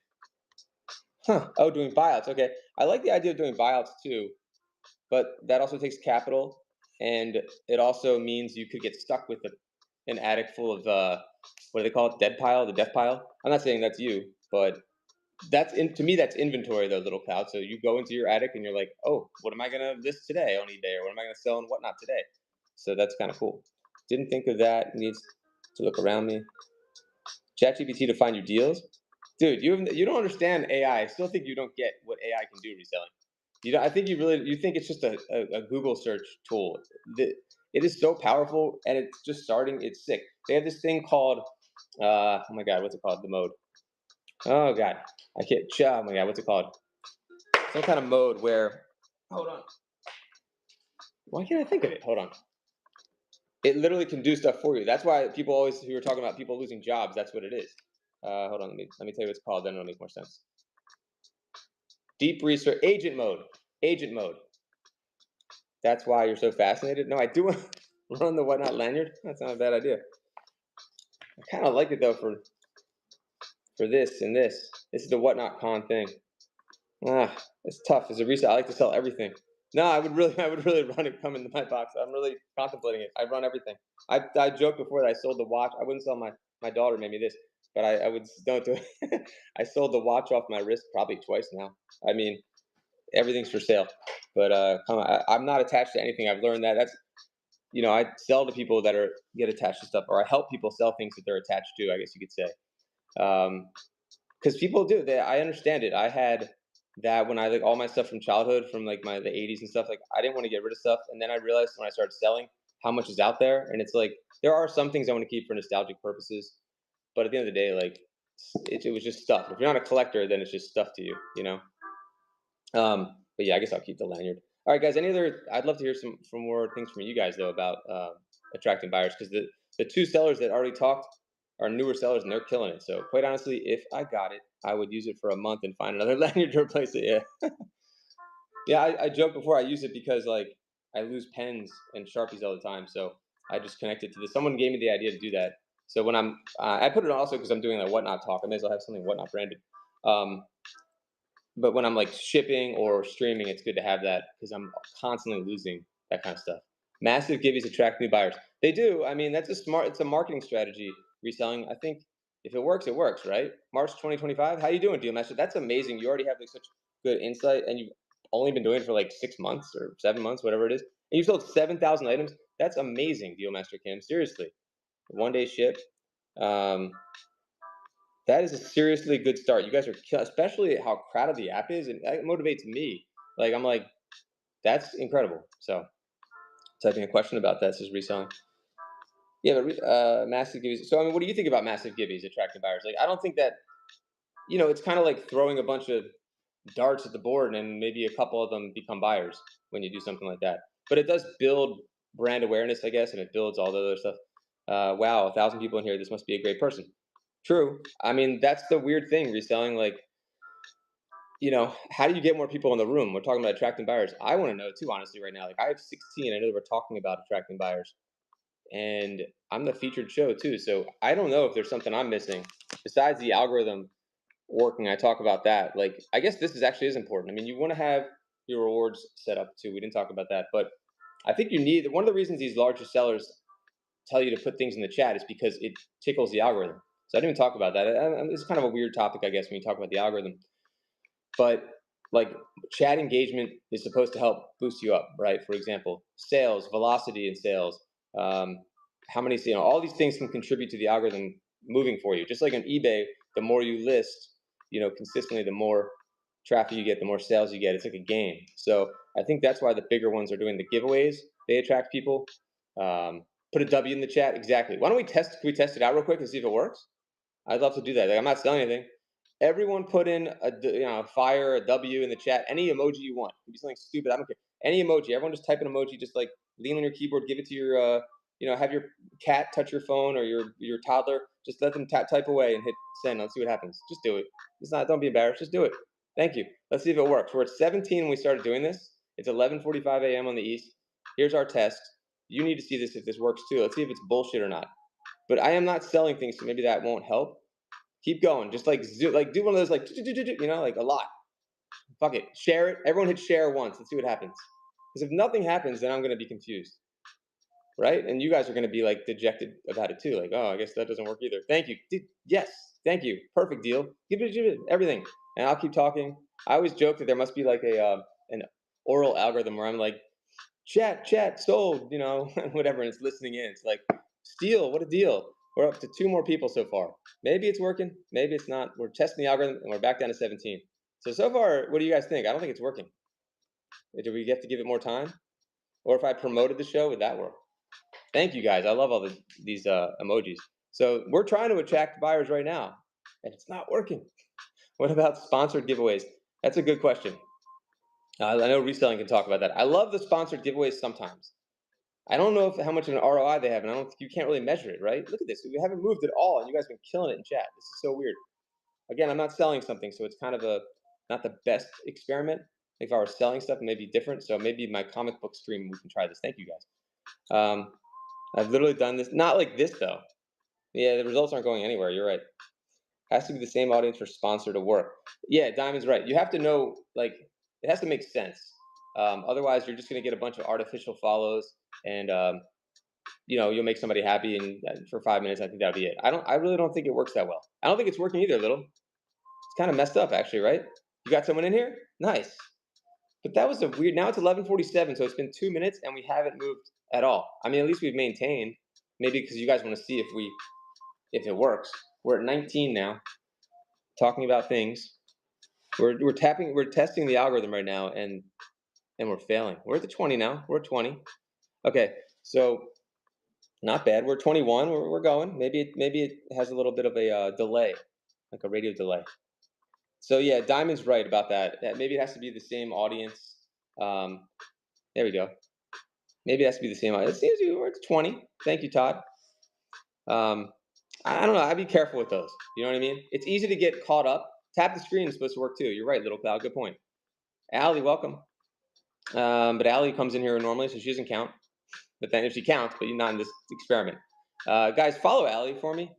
Huh. Oh, doing buyouts. Okay, I like the idea of doing buyouts too, but that also takes capital, and it also means you could get stuck with an attic full of what do they call it? Dead pile, the death pile. I'm not saying that's you, but to me that's inventory though, Little Cloud. So you go into your attic and you're like, oh, what am I gonna list today on eBay, or what am I gonna sell and whatnot today? So that's kind of cool. Didn't think of that. Needs to look around me. ChatGPT to find you deals, dude. You don't understand AI. I still think you don't get what AI can do reselling. I think you think it's just a Google search tool. It is so powerful and it's just starting. It's sick. They have this thing called oh my god, what's it called? The mode. Oh god, I can't. Oh my god, what's it called? Some kind of mode where. Hold on. Why can't I think of it? Hold on. It literally can do stuff for you. That's why people always who are talking about people losing jobs. That's what it is. Hold on. Let me tell you what it's called. Then it'll make more sense. Deep research agent mode. Agent mode. That's why you're so fascinated. No, I do want to run the Whatnot lanyard. That's not a bad idea. I kind of like it though for this and this. This is the Whatnot Con thing. It's tough. As a reseller, I like to sell everything. No, I would really run it come into my box. I'm really contemplating it. I run everything. I joked before that I sold the watch. I wouldn't sell my daughter maybe this, but I would don't do it. I sold the watch off my wrist probably twice now. I mean, everything's for sale, but I'm not attached to anything. I've learned that. I sell to people that get attached to stuff, or I help people sell things that they're attached to, I guess you could say. Because people do. I understand it. I had that when I like all my stuff from childhood, from like the 80s and stuff. Like I didn't want to get rid of stuff, and then I realized when I started selling how much is out there, and it's like there are some things I want to keep for nostalgic purposes, but at the end of the day, like it was just stuff. If you're not a collector, then it's just stuff to you. But yeah, I guess I'll keep the lanyard. All right, guys. I'd love to hear some more things from you guys though about attracting buyers, because the two sellers that already talked are newer sellers and they're killing it. So quite honestly, if I got it, I would use it for a month and find another lanyard to replace it. Yeah, yeah. I joked before I use it because like I lose pens and sharpies all the time, so I just connected to this. Someone gave me the idea to do that. So when I put it also because I'm doing a Whatnot talk. I may as well have something Whatnot branded. Um, but when I'm like shipping or streaming, it's good to have that because I'm constantly losing that kind of stuff. Massive givings attract new buyers. They do. I mean, it's a marketing strategy. Reselling. I think if it works, right? March 2025. How you doing, Deal Master? That's amazing. You already have like such good insight, and you've only been doing it for like 6 months or 7 months, whatever it is, and you sold 7,000 items. That's amazing, Deal Master Kim. Seriously, 1 day ship. Um, that is a seriously good start. You guys are especially how crowded the app is, and that motivates me. Like I'm like, that's incredible. So, typing a question about that says reselling. Yeah, but massive gibbies. So I mean, what do you think about massive gibbies attracting buyers? Like, I don't think that it's kind of like throwing a bunch of darts at the board, and maybe a couple of them become buyers when you do something like that. But it does build brand awareness, I guess, and it builds all the other stuff. Wow, 1,000 people in here. This must be a great person. True. I mean, that's the weird thing reselling. Like, how do you get more people in the room? We're talking about attracting buyers. I want to know too, honestly, right now. Like, I have 16. I know that we're talking about attracting buyers, and I'm the featured show too. So I don't know if there's something I'm missing besides the algorithm working. I talk about that. Like, I guess this is important. I mean, you want to have your rewards set up too. We didn't talk about that, but I think you need one of the reasons these larger sellers tell you to put things in the chat is because it tickles the algorithm. So I didn't even talk about that. It's kind of a weird topic, I guess, when you talk about the algorithm. But like, chat engagement is supposed to help boost you up, right? For example, sales, velocity in sales, how many, all these things can contribute to the algorithm moving for you. Just like on eBay, the more you list, consistently, the more traffic you get, the more sales you get. It's like a game. So I think that's why the bigger ones are doing the giveaways. They attract people. Put a W in the chat. Exactly. Why don't we test? Can we test it out real quick and see if it works? I'd love to do that. Like, I'm not selling anything. Everyone put in a fire, a W in the chat. Any emoji you want. It could be something stupid. I don't care. Any emoji. Everyone just type an emoji. Just like lean on your keyboard. Give it to your have your cat touch your phone, or your toddler. Just let them type away and hit send. Let's see what happens. Just do it. It's not. Don't be embarrassed. Just do it. Thank you. Let's see if it works. We're at 17 when we started doing this. It's 11:45 a.m. on the East. Here's our test. You need to see this if this works too. Let's see if it's bullshit or not. But I am not selling things, so maybe that won't help. Keep going. Just like do one of those, like, like a lot. Fuck it. Share it. Everyone hit share once. Let's see what happens. Because if nothing happens, then I'm going to be confused, right? And you guys are going to be like dejected about it too. Like, oh, I guess that doesn't work either. Thank you. Yes. Thank you. Perfect deal. Give it everything, and I'll keep talking. I always joke that there must be like an oral algorithm where I'm like, chat, sold, whatever, and it's listening in. It's like, steal, what a deal. We're up to 2 more people so far. Maybe it's working, maybe it's not. We're testing the algorithm, and we're back down to 17. So far, what do you guys think? I don't think it's working. Do we have to give it more time? Or if I promoted the show, would that work? Thank you, guys. I love all these emojis. So we're trying to attract buyers right now, and it's not working. What about sponsored giveaways? That's a good question. I know reselling can talk about that. I love the sponsored giveaways sometimes. I don't know how much of an ROI they have, and you can't really measure it, right? Look at this. We haven't moved at all, and you guys have been killing it in chat. This is so weird. Again, I'm not selling something, so it's kind of not the best experiment. If I were selling stuff, it may be different. So maybe my comic book stream, we can try this. Thank you, guys. I've literally done this. Not like this, though. Yeah, the results aren't going anywhere. You're right. Has to be the same audience for sponsor to work. Yeah, Diamond's right. You have to know, like, it has to make sense. Otherwise, you're just going to get a bunch of artificial follows, and you'll make somebody happy, and for 5 minutes, I think that'll be it. I really don't think it works that well. I don't think it's working either, Little. It's kind of messed up, actually, right? You got someone in here? Nice. But that was a weird. Now it's 11:47, so it's been 2 minutes, and we haven't moved at all. I mean, at least we've maintained. Maybe because you guys want to see if it works. We're at 19 now, talking about things. We're testing the algorithm right now, and we're failing. We're at the 20 now. We're at 20. Okay, so not bad. We're 21. We're going. Maybe it has a little bit of a delay, like a radio delay. So yeah, Diamond's right about that. Maybe it has to be the same audience. There we go. Maybe it has to be the same audience. It seems we're at 20. Thank you, Todd. I don't know. I'd be careful with those. You know what I mean? It's easy to get caught up. Tap the screen is supposed to work too. You're right, Little Cloud. Good point. Allie, welcome. But Allie comes in here normally, so she doesn't count. But then if she counts, but you're not in this experiment. Guys, follow Allie for me.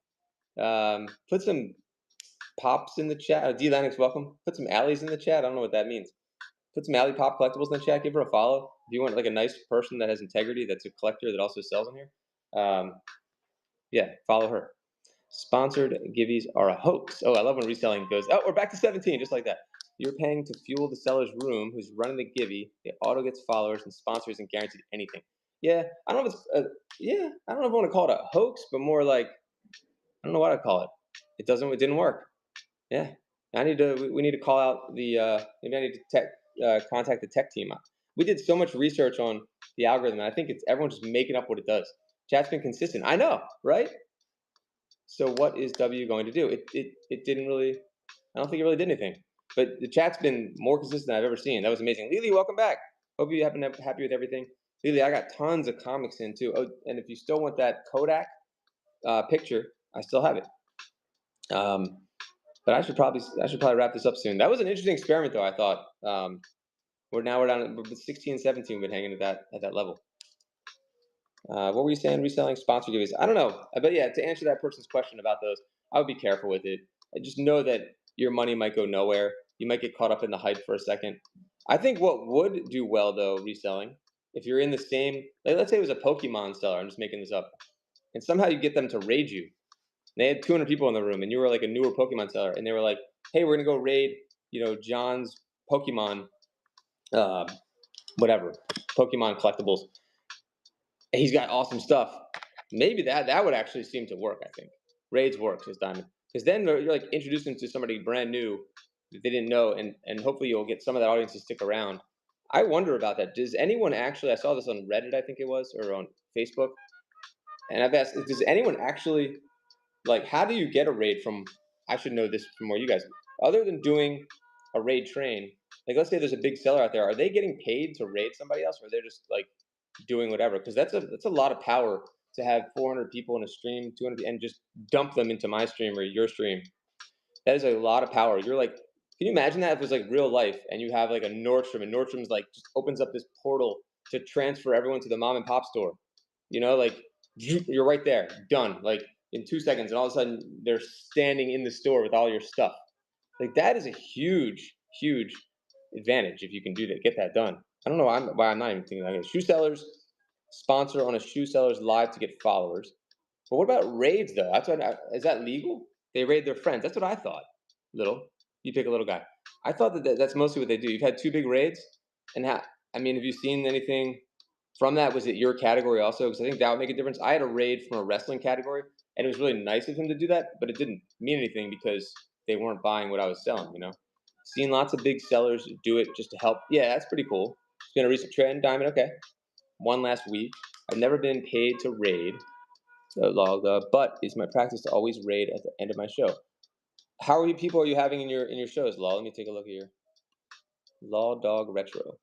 Put some pops in the chat. D Lennox, welcome. Put some Allies in the chat. I don't know what that means. Put some Allie Pop collectibles in the chat. Give her a follow. If you want like a nice person that has integrity, that's a collector that also sells in here. Yeah, follow her. Sponsored givvies are a hoax. Oh, I love when reselling goes, oh, we're back to 17, just like that. You're paying to fuel the seller's room who's running the givvy. It auto gets followers, and sponsor isn't guaranteed anything. Yeah, I don't know if it's, I don't know if I want to call it a hoax, but more like, I don't know what I call it. It didn't work. Yeah, we need to call out maybe I need to contact the tech team. We did so much research on the algorithm, and I think everyone's just making up what it does. Chat's been consistent. I know, right? So what is W going to do? It didn't really. I don't think it really did anything. But the chat's been more consistent than I've ever seen. That was amazing. Lily, welcome back. Hope you happen to be happy with everything. Lily, I got tons of comics in too. Oh, and if you still want that Kodak picture, I still have it. But I should probably wrap this up soon. That was an interesting experiment, though. I thought we're down with 16, 17. We've been hanging at that level. What were you saying? Reselling sponsor giveaways? I don't know, but yeah, to answer that person's question about those, I would be careful with it. I just know that your money might go nowhere. You might get caught up in the hype for a second. I think what would do well though, reselling, if you're in the same, like let's say it was a Pokemon seller. I'm just making this up, and somehow you get them to raid you. They had 200 people in the room, and you were like a newer Pokemon seller, and they were like, "Hey, we're gonna go raid, John's Pokemon, uh, whatever, Pokemon collectibles. He's got awesome stuff." Maybe that would actually seem to work. I think raids works as Diamond, because then you're like introducing to somebody brand new that they didn't know, and hopefully you'll get some of that audience to stick around. I wonder about that. Does anyone actually? I saw this on Reddit, I think it was, or on Facebook, and I've asked, does anyone actually like? How do you get a raid from? I should know this from where you guys, other than doing a raid train. Like, let's say there's a big seller out there. Are they getting paid to raid somebody else, or they're just like doing whatever? Because that's a lot of power to have 400 people in a stream, 200, and just dump them into my stream or your stream. That is a lot of power. You're like, can you imagine that if it was like real life and you have like a Nordstrom, and Nordstrom's like just opens up this portal to transfer everyone to the mom and pop store? Like you're right there, done. Like in 2 seconds, and all of a sudden they're standing in the store with all your stuff. Like that is a huge, huge advantage if you can do that, get that done. I don't know why I'm not even thinking like shoe sellers sponsor on a shoe seller's live to get followers. But what about raids though? Is that legal? They raid their friends. That's what I thought. Little, you pick a little guy. I thought that's mostly what they do. You've had two big raids, and I mean, have you seen anything from that? Was it your category also? Because I think that would make a difference. I had a raid from a wrestling category, and it was really nice of him to do that, but it didn't mean anything because they weren't buying what I was selling. Seen lots of big sellers do it just to help. Yeah, that's pretty cool. It's been a recent trend, Diamond. Okay, one last week. I've never been paid to raid, but it's my practice to always raid at the end of my show. How many people are you having in your shows, Law? Let me take a look at your Law Dog Retro.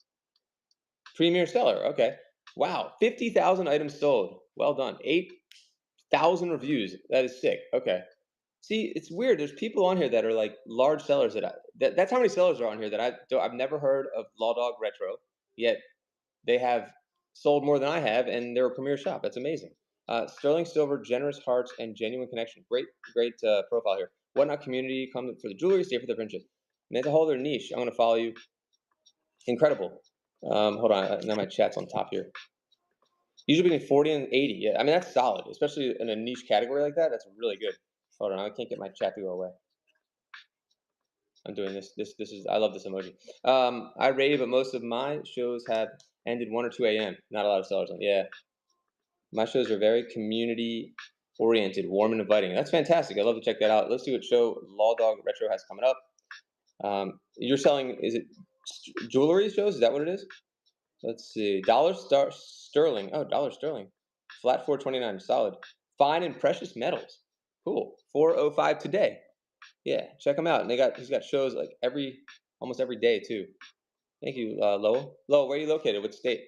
Premier seller. Okay. Wow. 50,000 items sold. Well done. 8,000 reviews. That is sick. Okay. See, it's weird. There's people on here that are like large sellers that's how many sellers are on here that I've never heard of Law Dog Retro, yet they have sold more than I have, and they're a premier shop. That's amazing. Sterling Silver, generous hearts, and genuine connection. Great, great profile here. Whatnot community, come for the jewelry, stay for the friendship. And they have to hold their niche. I'm going to follow you. Incredible. Hold on. Now my chat's on top here. Usually between 40 and 80. Yeah, I mean, that's solid, especially in a niche category like that. That's really good. Hold on. I can't get my chat to go away. I'm doing this. This is. I love this emoji. I rated, but most of my shows have ended 1 or 2 a.m. Not a lot of sellers on. Yeah, my shows are very community oriented, warm and inviting. That's fantastic. I'd love to check that out. Let's see what show Law Dog Retro has coming up. You're selling, is it jewelry shows? Is that what it is? Let's see. Sterling. Oh, dollar sterling. Flat 429. Solid. Fine and precious metals. Cool. 405 today. Yeah, check them out. And he's got shows like almost every day too. Thank you, Lowell. Lowell, where are you located? What state?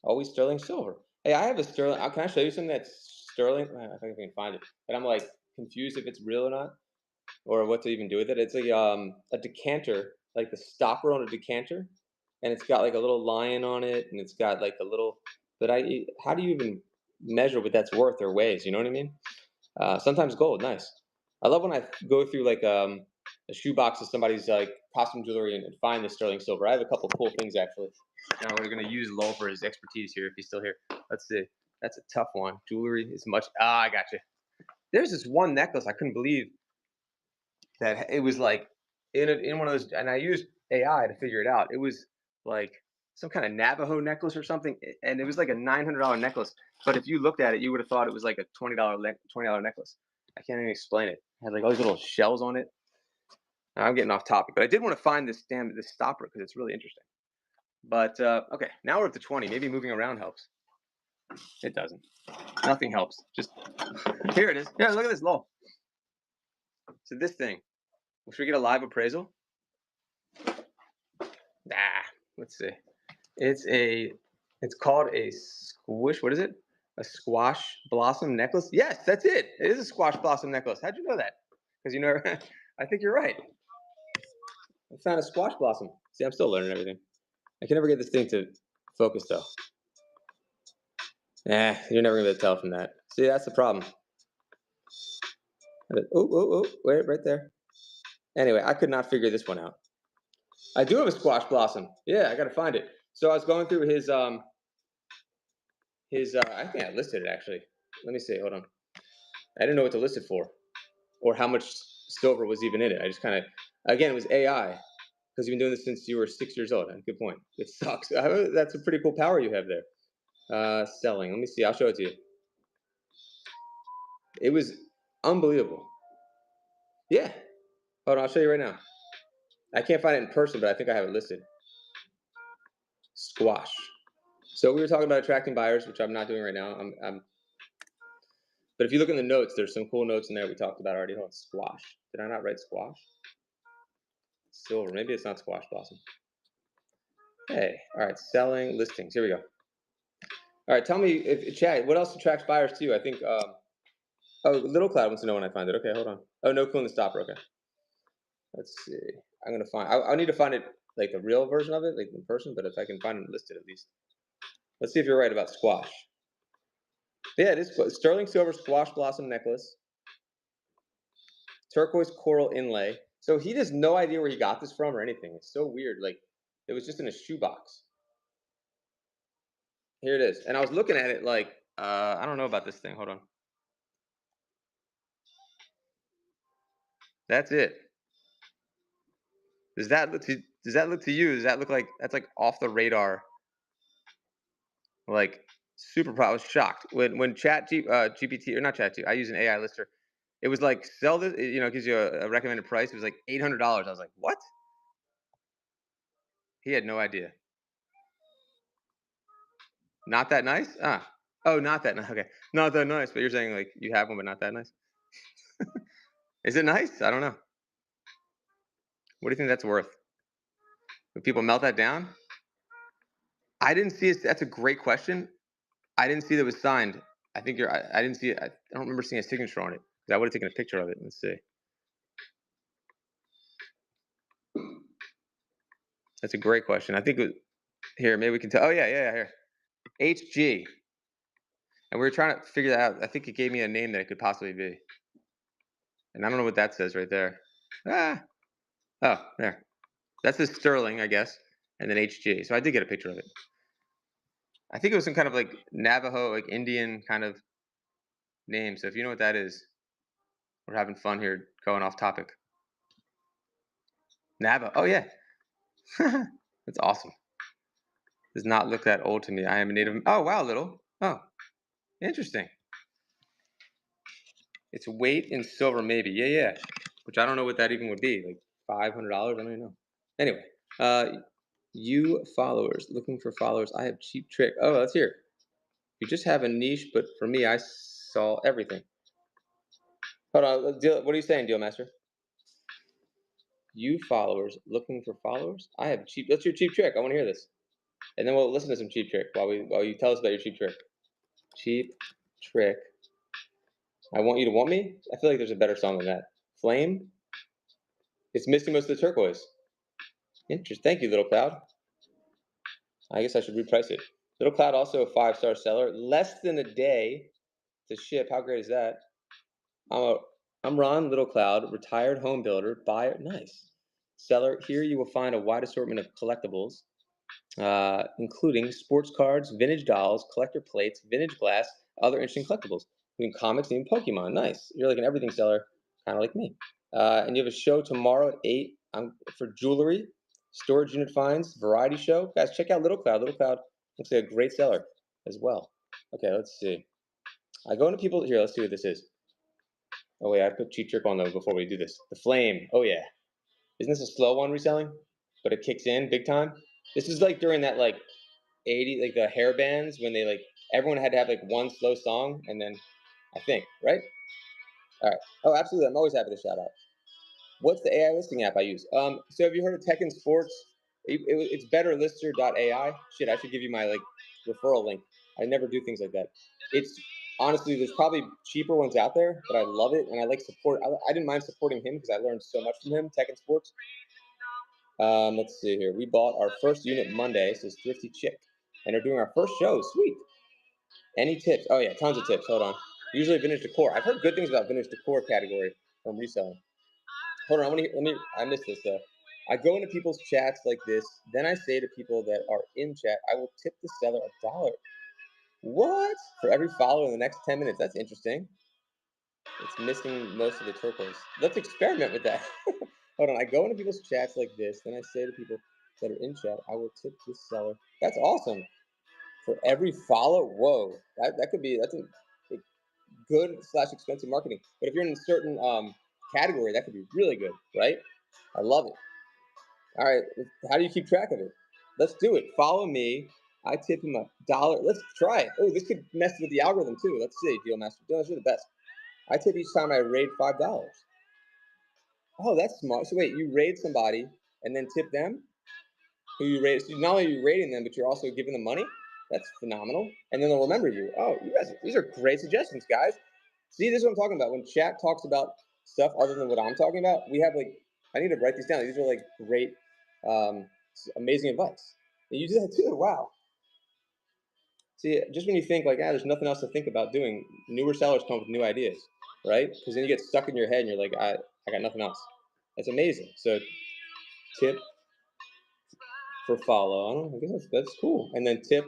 Always sterling silver. Hey, I have a sterling. Can I show you something that's sterling? I think I can find it. And I'm like confused if it's real or not, or what to even do with it. It's a decanter, like the stopper on a decanter, and it's got like a little lion on it, and it's got like a little. But how do you even measure what that's worth or weighs? You know what I mean? Sometimes gold, nice. I love when I go through like a shoebox of somebody's like costume jewelry and find the sterling silver. I have a couple cool things actually. Now we're gonna use Lowell for his expertise here if he's still here. Let's see. That's a tough one. Jewelry is much. I got you. There's this one necklace I couldn't believe that it was like in one of those, and I used AI to figure it out. It was like some kind of Navajo necklace or something, and it was like a $900 necklace. But if you looked at it, you would have thought it was like a $20 necklace. I can't even explain it. It had like all these little shells on it. Now, I'm getting off topic, but I did want to find this stopper because it's really interesting. But okay, now we're up to 20. Maybe moving around helps. It doesn't. Nothing helps. Just here it is. Yeah, look at this. Lol. So this thing. Should we get a live appraisal? Let's see. It's called a squish. What is it? A squash blossom necklace? Yes, that's it. It is a squash blossom necklace. How'd you know that? Because you never. I think you're right. I found a squash blossom. See, I'm still learning everything. I can never get this thing to focus though. You're never gonna be able to tell from that. See, that's the problem. Wait, right there. Anyway, I could not figure this one out. I do have a squash blossom. Yeah, I gotta find it. So I was going through his I think I listed it actually. Let me see. Hold on. I didn't know what to list it for, or how much silver was even in it. I just kind of, again, it was AI because you've been doing this since you were 6 years old. Good point. It sucks. That's a pretty cool power you have there. Selling. Let me see. I'll show it to you. It was unbelievable. Yeah. Hold on. I'll show you right now. I can't find it in person, but I think I have it listed. Squash. So we were talking about attracting buyers, which I'm not doing right now. But if you look in the notes, there's some cool notes in there we talked about already. Hold on. Squash. Did I not write squash? Silver. Maybe it's not squash blossom. Hey. All right. Selling listings. Here we go. All right. Tell me, if Chad, what else attracts buyers to you? I think. Oh, Little Cloud wants to know when I find it. Okay, hold on. Oh, no clue in the stopper. Okay. Let's see. I'm gonna find. I need to find it like the real version of it, like in person. But if I can find it listed at least. Let's see if you're right about squash. Yeah, it is sterling silver squash blossom necklace. Turquoise coral inlay. So he has no idea where he got this from or anything. It's so weird. Like it was just in a shoebox. Here it is. And I was looking at it like, I don't know about this thing. Hold on. That's it. Does that look to you? Does that look like that's like off the radar? Like super proud. I was shocked when GPT or not Chat G. I use an AI lister. It was like sell this. It gives you a recommended price. It was like $800. I was like, what? He had no idea. Not that nice? Oh, not that nice. Okay, not that nice. But you're saying like you have one, but not that nice. Is it nice? I don't know. What do you think that's worth? Would people melt that down? I didn't see it. That's a great question. I didn't see that it was signed. I think you're. I didn't see it. I don't remember seeing a signature on it. I would have taken a picture of it. Let's see. That's a great question. I think here maybe we can tell. Oh yeah, here. HG. And we were trying to figure that out. I think it gave me a name that it could possibly be. And I don't know what that says right there. Oh, there. That's the sterling, I guess, and then HG. So I did get a picture of it. I think it was some kind of like Navajo, like Indian kind of name. So if you know what that is, we're having fun here going off topic. Navajo. Oh, yeah. That's awesome. Does not look that old to me. I am a native. Oh, wow, little. Oh, interesting. It's weight in silver, maybe. Yeah. Which I don't know what that even would be. Like $500? I don't even know. Anyway, you followers, looking for followers. I have cheap trick. Oh, let's hear it. You just have a niche, but for me, I saw everything. Hold on. What are you saying, Deal Master? You followers looking for followers? I have cheap. That's your cheap trick. I want to hear this, and then we'll listen to some cheap trick while you tell us about your cheap trick. Cheap trick. I want you to want me. I feel like there's a better song than that. Flame. It's missing most of the turquoise. Interesting. Thank you, Little Cloud. I guess I should reprice it. Little Cloud also a 5-star seller. Less than a day to ship. How great is that? I'm Ron Little Cloud, retired home builder, buyer. Nice. Seller. Here you will find a wide assortment of collectibles, including sports cards, vintage dolls, collector plates, vintage glass, other interesting collectibles, including comics and even Pokemon. Nice. You're like an everything seller, kind of like me. And you have a show tomorrow at 8 for jewelry, storage unit finds, variety show. Guys, check out Little Cloud. Little Cloud looks like a great seller as well. Okay, let's see. I go into people here. Let's see what this is. Oh wait, I put cheap trick on though before we do this. The flame. Oh yeah. Isn't this a slow one reselling? But it kicks in big time. This is like during that like 80, like the hair bands when they like everyone had to have like one slow song, and then I think, right? All right. Oh, absolutely. I'm always happy to shout out. What's the AI listing app I use? So have you heard of Tekken Sports? It's betterlister.ai. Shit, I should give you my like referral link. I never do things like that. It's honestly, there's probably cheaper ones out there, but I love it and I like support. I didn't mind supporting him because I learned so much from him. Tekken Sports. Let's see here. We bought our first unit Monday. So it's Thrifty Chick, and they're doing our first show. Sweet. Any tips? Oh yeah, tons of tips. Hold on. Usually vintage decor. I've heard good things about vintage decor category from reselling. Hold on, I missed this though. I go into people's chats like this, then I say to people that are in chat, I will tip the seller $1. What? For every follower in the next 10 minutes. That's interesting. It's missing most of the turquoise. Let's experiment with that. Hold on, I go into people's chats like this, then I say to people that are in chat, I will tip this seller. That's awesome. For every follow, whoa, that could be, that's a good / expensive marketing. But if you're in a certain category, that could be really good, right? I love it. All right, how do you keep track of it? Let's do it. Follow me. I tip him $1. Let's try it. Oh, this could mess with the algorithm too. Let's see, Deal Master. Deal Master, the best. I tip each time I raid $5. Oh, that's smart. So wait, you raid somebody and then tip them? Who you raid? So not only are you raiding them, but you're also giving them money. That's phenomenal. And then they'll remember you. Oh, you guys, these are great suggestions, guys. See, this is what I'm talking about. When chat talks about stuff other than what I'm talking about, we have like, I need to write these down. These are like great, amazing advice. And you do that too. Wow. See, just when you think like, there's nothing else to think about doing, newer sellers come up with new ideas, right? Because then you get stuck in your head and you're like, I got nothing else. That's amazing. So, tip for follow. I guess that's cool. And then tip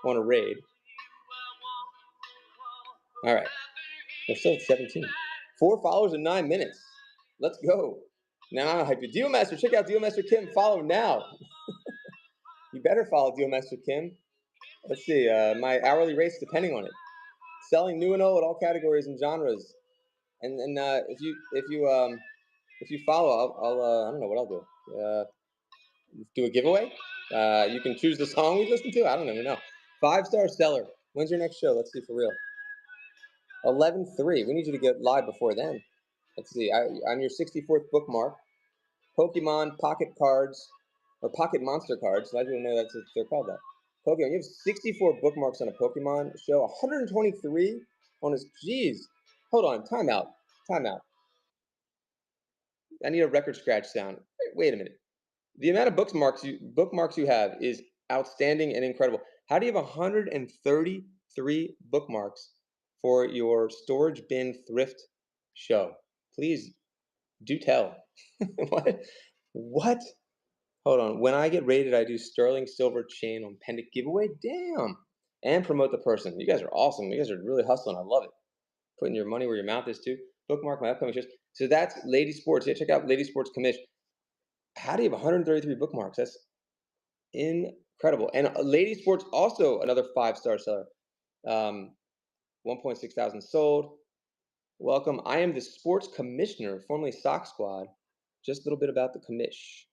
on a raid. All right. We're still at 17. 4 followers in 9 minutes. Let's go. Now I'm hyped. Deal Master, check out Deal Master Kim. Follow now. You better follow Deal Master Kim. Let's see. My hourly rates depending on it. Selling new and old, all categories and genres. And if you follow, I'll I don't know what I'll do. Do a giveaway. You can choose the song we listen to. I don't even know. 5-star seller. When's your next show? Let's see for real. 11/3. We need you to get live before then. Let's see. I'm your 64th bookmark. Pokemon Pocket Cards or Pocket Monster Cards. A lot of people know they're called that. Pokemon. You have 64 bookmarks on a Pokemon show. 123 on his. Jeez. Hold on. Time out. I need a record scratch sound. Wait a minute. The amount of bookmarks you have is outstanding and incredible. How do you have 133 bookmarks for your storage bin thrift show? Please do tell. What? What? Hold on. When I get rated, I do sterling silver chain on pendant giveaway. Damn. And promote the person. You guys are awesome. You guys are really hustling. I love it. Putting your money where your mouth is too. Bookmark my upcoming shows. So that's Lady Sports. Yeah, check out Lady Sports Commish. How do you have 133 bookmarks? That's incredible. And Lady Sports also another 5-star seller. 1.6 thousand sold. Welcome. I am the sports commissioner, formerly Sock Squad. Just a little bit about the commish.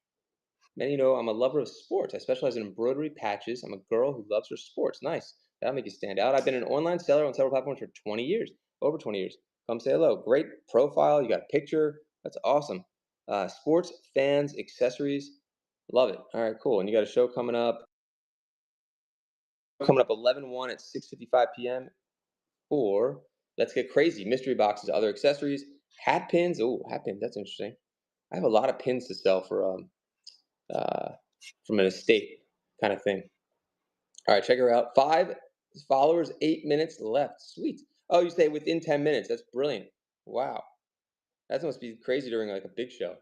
Many know I'm a lover of sports. I specialize in embroidery patches. I'm a girl who loves her sports. Nice. That'll make you stand out. I've been an online seller on several platforms for 20 years, over 20 years. Come say hello. Great profile. You got a picture. That's awesome. Sports, fans, accessories. Love it. All right, cool. And you got a show coming up. 11/1 at 6:55 p.m. Or let's get crazy. Mystery boxes, other accessories, hat pins. Oh, hat pins. That's interesting. I have a lot of pins to sell from an estate kind of thing. All right, check her out. 5 followers, 8 minutes left. Sweet. Oh, you say within 10 minutes. That's brilliant. Wow. That must be crazy during like a big show.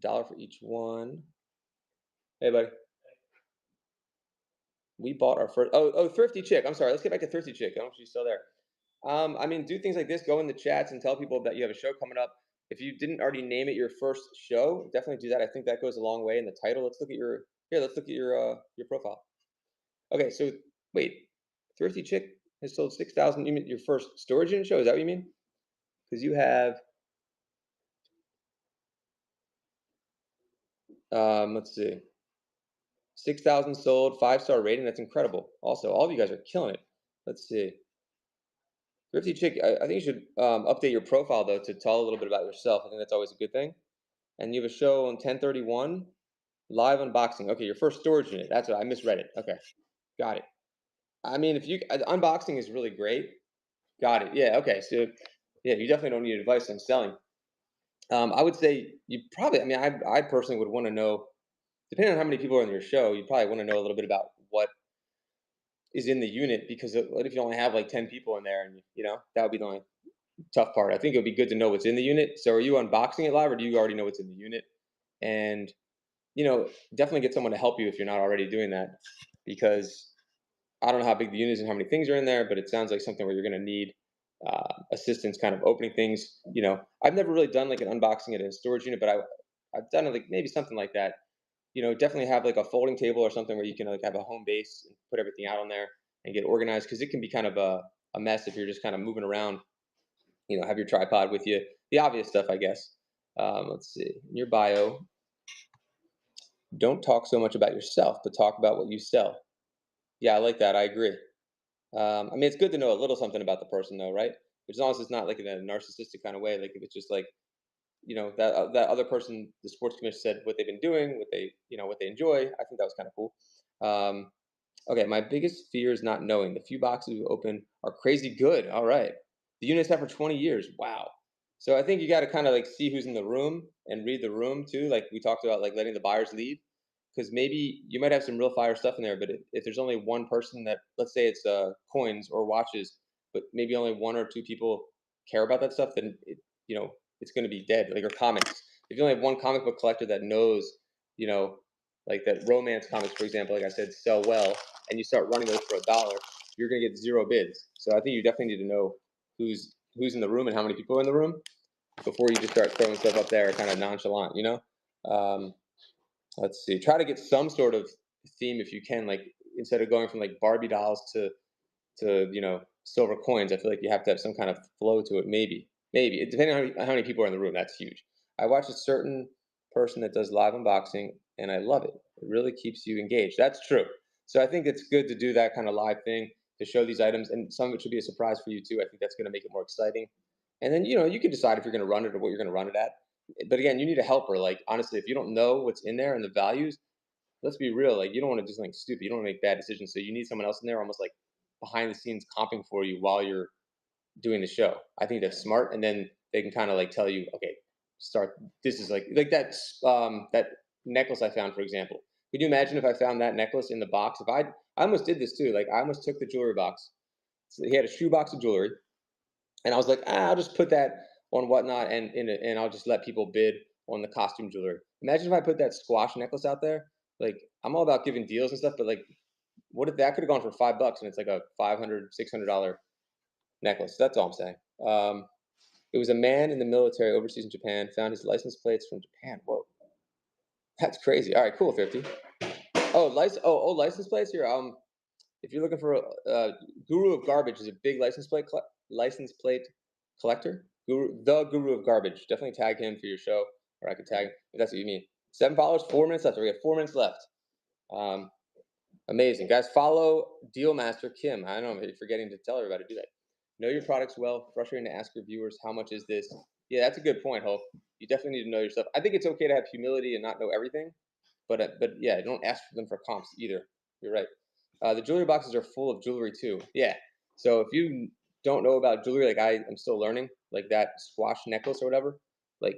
$1 for each one. Hey, buddy. We bought our first. Oh, Thrifty Chick. I'm sorry. Let's get back to Thrifty Chick. I don't know if she's still there. I mean, do things like this. Go in the chats and tell people that you have a show coming up. If you didn't already name it your first show, definitely do that. I think that goes a long way in the title. Let's look at your your profile. Okay, so wait, Thrifty Chick has sold 6,000. You mean your first storage unit show? Is that what you mean? Because you have, let's see. 6,000 sold, 5-star rating. That's incredible. Also, all of you guys are killing it. Let's see. Thrifty Chick, I think you should update your profile though to tell a little bit about yourself. I think that's always a good thing. And you have a show on 1031, live unboxing. Okay, your first storage unit. That's what I misread it. Okay, got it. I mean, if you unboxing is really great. Got it. Yeah. Okay. So, yeah, you definitely don't need advice on selling. I would say you probably. I mean, I personally would want to know, depending on how many people are in your show, you probably want to know a little bit about what is in the unit because what if you only have like 10 people in there, and that would be the only tough part. I think it would be good to know what's in the unit. So, are you unboxing it live, or do you already know what's in the unit? And definitely get someone to help you if you're not already doing that, because I don't know how big the unit is and how many things are in there, but it sounds like something where you're going to need assistance kind of opening things. I've never really done like an unboxing at a storage unit, but I've done like maybe something like that. Definitely have like a folding table or something where you can like have a home base and put everything out on there and get organized, because it can be kind of a mess if you're just kind of moving around. Have your tripod with you, the obvious stuff, I guess. Let's see. In your bio, don't talk so much about yourself, but talk about what you sell. Yeah, I like that. I agree. I mean, it's good to know a little something about the person, though, right? As long as it's not like in a narcissistic kind of way. Like if it's just like that other person, the sports commission said what they've been doing, what they enjoy. I think that was kind of cool. Um, okay, my biggest fear is not knowing. The few boxes we open are crazy good. All right, the unit's had for 20 years. Wow. So I think you got to kind of like see who's in the room and read the room too. Like we talked about, like letting the buyers lead, because maybe you might have some real fire stuff in there, but if there's only one person that, let's say it's coins or watches, but maybe only one or two people care about that stuff, then it's going to be dead. Like, or comics. If you only have one comic book collector that knows, you know, like that romance comics, for example, like I said, sell well, and you start running those for $1, you're going to get 0 bids. So I think you definitely need to know who's in the room and how many people are in the room before you just start throwing stuff up there kind of nonchalant. Um, let's see. Try to get some sort of theme if you can. Like instead of going from like Barbie dolls to silver coins, I feel like you have to have some kind of flow to it. Maybe depending on how many people are in the room. That's huge. I watch a certain person that does live unboxing, and I love it. It really keeps you engaged. That's true. So I think it's good to do that kind of live thing to show these items, and some of it should be a surprise for you too. I think that's going to make it more exciting. And then you can decide if you're going to run it or what you're going to run it at. But again, you need a helper. Like honestly, if you don't know what's in there and the values, let's be real. Like you don't want to do something stupid. You don't want to make bad decisions. So you need someone else in there, almost like behind the scenes comping for you while you're doing the show. I think that's smart. And then they can kind of like tell you, okay, start. This is like that necklace I found, for example. Could you imagine if I found that necklace in the box? I almost did this too. Like I almost took the jewelry box. So he had a shoe box of jewelry, and I was like, I'll just put that on whatnot, and I'll just let people bid on the costume jewelry. Imagine if I put that squash necklace out there. Like I'm all about giving deals and stuff, but like, what if that could have gone for $5 and it's like a $500, $600 necklace? That's all I'm saying. It was a man in the military overseas in Japan found his license plates from Japan. Whoa, that's crazy. All right, cool, 50. Oh, license plates here. If you're looking for Guru of Garbage is a big license plate collector. The Guru of Garbage. Definitely tag him for your show, or I could tag him if that's what you mean. $7, 4 minutes left. We have 4 minutes left. Amazing, guys. Follow Deal Master Kim. I know I'm forgetting to tell everybody to do that. Know your products well. Frustrating to ask your viewers, how much is this? Yeah, that's a good point, Hope. You definitely need to know your stuff. I think it's okay to have humility and not know everything, but yeah, don't ask for them for comps either. You're right. The jewelry boxes are full of jewelry too. Yeah. So if you don't know about jewelry, like I am still learning, like that squash necklace or whatever, like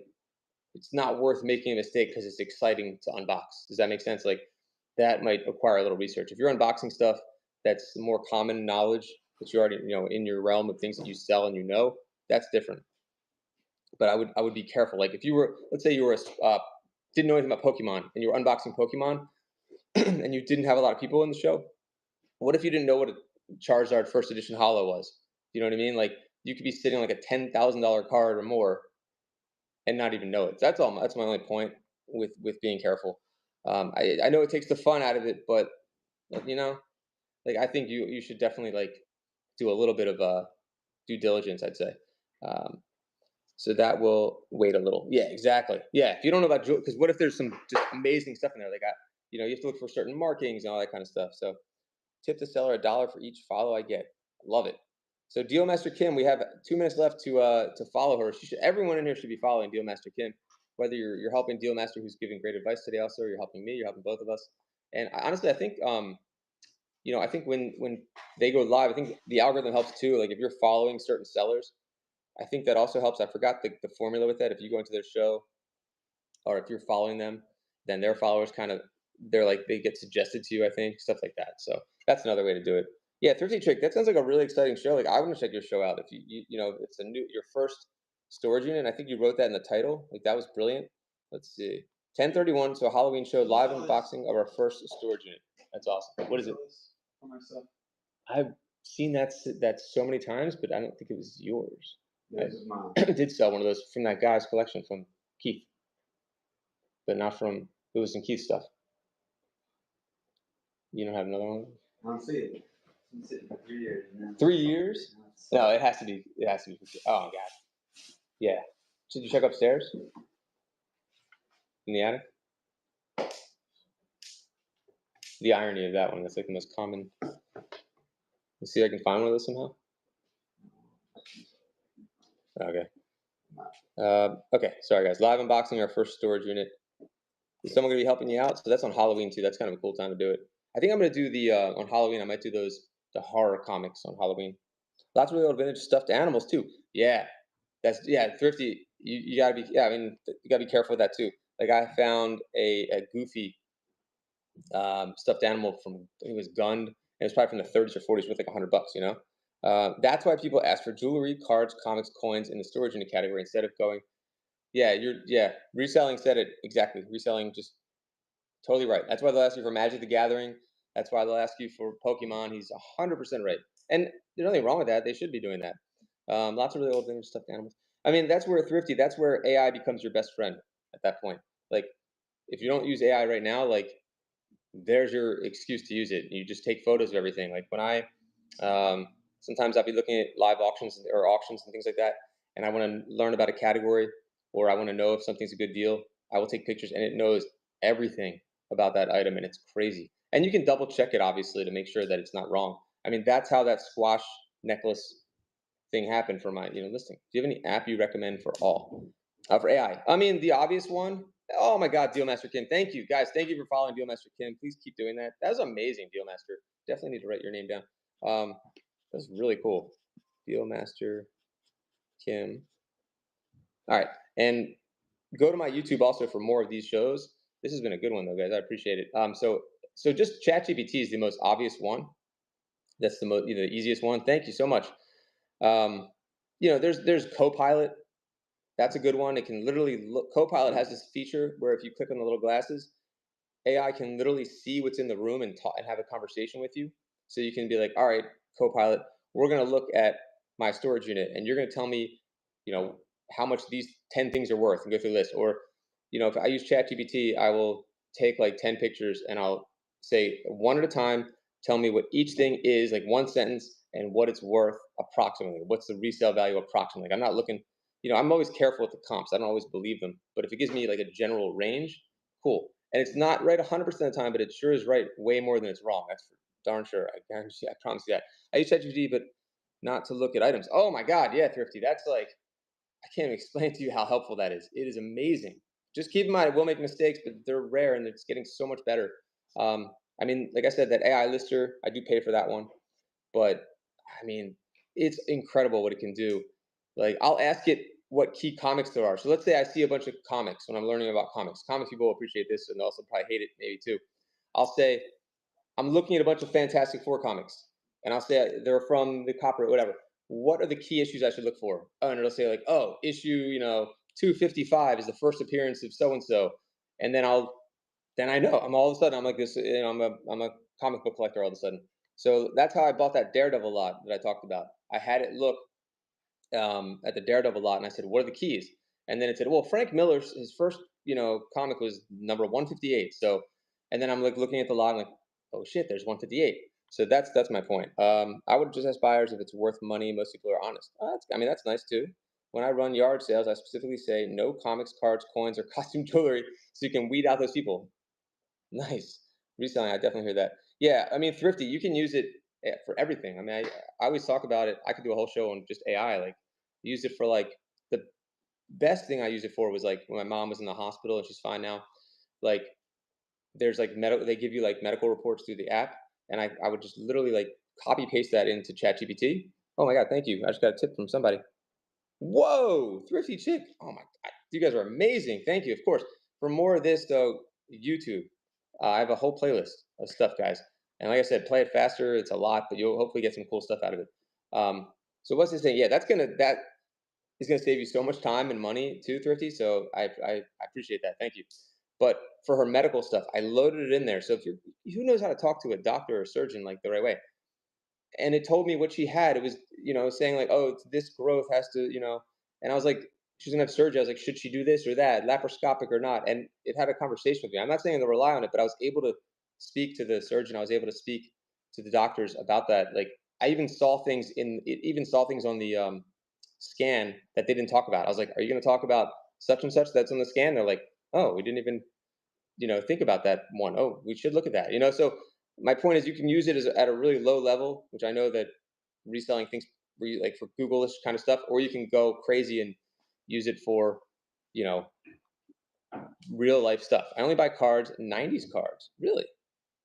it's not worth making a mistake because it's exciting to unbox. Does that make sense? Like that might require a little research. If you're unboxing stuff that's more common knowledge that you already in your realm of things that you sell and that's different. But I would be careful. Like if you were, let's say you were didn't know anything about Pokemon and you were unboxing Pokemon and you didn't have a lot of people in the show. What if you didn't know what a Charizard first edition holo was? You know what I mean? Like you could be sitting like a $10,000 card or more and not even know it. That's all. That's my only point with being careful. I know it takes the fun out of it, but you know, like I think you should definitely like do a little bit of due diligence. I'd say. So that will wait a little. Yeah, exactly. Yeah, if you don't know about jewelry, because what if there's some just amazing stuff in there? Like you have to look for certain markings and all that kind of stuff. So tip the seller $1 for each follow I get. Love it. So Deal Master Kim, we have 2 minutes left to follow her. Everyone in here should be following Deal Master Kim, whether you're helping Deal Master, who's giving great advice today, also, or you're helping me, you're helping both of us. And honestly, I think I think when they go live, I think the algorithm helps too. Like if you're following certain sellers, I think that also helps. I forgot the formula with that. If you go into their show, or if you're following them, then their followers they get suggested to you, I think, stuff like that. So that's another way to do it. Yeah, Thrifty Trick, that sounds like a really exciting show. Like I want to check your show out. If it's your first storage unit. I think you wrote that in the title. Like that was brilliant. Let's see. 1031, so a Halloween show, live unboxing of our first storage unit. That's awesome. What is it? For myself. I've seen that so many times, but I don't think it was yours. This is mine. I did sell one of those from that guy's collection from Keith, but not from, it was in Keith's stuff. You don't have another one? I don't see it. It's been sitting for 3 years now. 3 years? No, it has to be. Oh my God. Yeah. Should you check upstairs? In the attic? The irony of that one, that's like the most common. Let's see if I can find one of those somehow. Okay. Okay, sorry guys. Live unboxing our first storage unit. Is someone gonna be helping you out? So that's on Halloween too. That's kind of a cool time to do it. I think I'm gonna do the on Halloween. I might do the horror comics on Halloween. Lots of really old vintage stuffed animals too. Yeah, thrifty. You gotta be. Yeah, I mean, you gotta be careful with that too. Like I found a Goofy stuffed animal from, I think it was Gund. It was probably from the 30s or 40s, worth like $100. That's why people ask for jewelry, cards, comics, coins in the storage unit category instead of going. Reselling said it exactly. Reselling, just totally right. That's why they'll ask you for Magic the Gathering. That's why they'll ask you for Pokemon. He's 100% right. And there's nothing wrong with that. They should be doing that. Lots of really old vintage stuffed animals. I mean, that's where thrifty. That's where AI becomes your best friend at that point. Like, if you don't use AI right now, like, there's your excuse to use it. You just take photos of everything. Like when sometimes I'll be looking at live auctions or auctions and things like that, and I want to learn about a category, or I want to know if something's a good deal. I will take pictures, and it knows everything about that item, and it's crazy. And you can double check it, obviously, to make sure that it's not wrong. I mean, that's how that squash necklace thing happened for my listing. Do you have any app you recommend for for AI? I mean, the obvious one. Oh my God, Deal Master Kim. Thank you, guys. Thank you for following Deal Master Kim. Please keep doing that. That was amazing, Deal Master. Definitely need to write your name down. That's really cool. Deal Master Kim. All right, and go to my YouTube also for more of these shows. This has been a good one though, guys. I appreciate it. So just ChatGPT is the most obvious one. That's the easiest one. Thank you so much. There's Copilot. That's a good one. It can literally look. Copilot has this feature where if you click on the little glasses, AI can literally see what's in the room and talk and have a conversation with you. So you can be like, all right, Copilot, we're going to look at my storage unit, and you're going to tell me, how much these 10 things are worth, and go through the list. Or, if I use ChatGPT, I will take like 10 pictures and I'll say one at a time, tell me what each thing is, like one sentence, and what it's worth approximately. What's the resale value approximately? Like, I'm not looking. I'm always careful with the comps. I don't always believe them. But if it gives me like a general range, cool. And it's not right 100% of the time, but it sure is right way more than it's wrong. That's for darn sure. I guarantee. I promise you that. I use ChatGPT, but not to look at items. Oh my God, yeah, Thrifty. That's like, I can't even explain to you how helpful that is. It is amazing. Just keep in mind, we'll make mistakes, but they're rare and it's getting so much better. I mean, like I said, that AI lister, I do pay for that one, but I mean, it's incredible what it can do. Like, I'll ask it what key comics there are. So let's say I see a bunch of comics when I'm learning about comics. Comics people will appreciate this, and they'll also probably hate it maybe too. I'll say, I'm looking at a bunch of Fantastic Four comics, and I'll say they're from the copyright, whatever. What are the key issues I should look for? Oh, and it'll say like, oh, issue 255 is the first appearance of so and so, and then I know. I'm all of a sudden I'm like this. I'm a comic book collector all of a sudden. So that's how I bought that Daredevil lot that I talked about. I had it look at the Daredevil lot, and I said, "What are the keys?" And then it said, "Well, Frank Miller's his first comic was number 158." So, and then I'm like looking at the lot, and like, oh shit, there's 158. So that's my point. I would just ask buyers if it's worth money. Most people are honest. That's nice too. When I run yard sales, I specifically say no comics, cards, coins, or costume jewelry, so you can weed out those people. Nice. Reselling, I definitely hear that. Yeah, I mean, Thrifty, you can use it for everything. I mean, I always talk about it. I could do a whole show on just AI. Like, use it for like the best thing I use it for was like when my mom was in the hospital and she's fine now. Like, there's like medical, they give you like medical reports through the app, and I would just literally like copy paste that into ChatGPT. Oh my God, thank you. I just got a tip from somebody. Whoa, Thrifty Chick. Oh my God, you guys are amazing. Thank you. Of course. For more of this, though, YouTube. I have a whole playlist of stuff, guys. And like I said, play it faster. It's a lot, but you'll hopefully get some cool stuff out of it. So what's this thing? Yeah, that is gonna save you so much time and money too, Thrifty. So I appreciate that. Thank you. But for her medical stuff, I loaded it in there. So if you're who knows how to talk to a doctor or surgeon like the right way, and it told me what she had. It was, saying like, oh, it's this growth has to, and I was like, she's gonna have surgery. I was like, should she do this or that, laparoscopic or not? And it had a conversation with me. I'm not saying to rely on it, but I was able to speak to the surgeon. I was able to speak to the doctors about that. Like, I even saw things in it, even saw things on the scan that they didn't talk about. I was like, are you gonna talk about such and such that's on the scan? They're like, oh, we didn't even think about that one. Oh, we should look at that. So my point is you can use it at a really low level, which I know that reselling things like for Google-ish kind of stuff, or you can go crazy and use it for, you know, real life stuff. I only buy cards, 90s cards, really,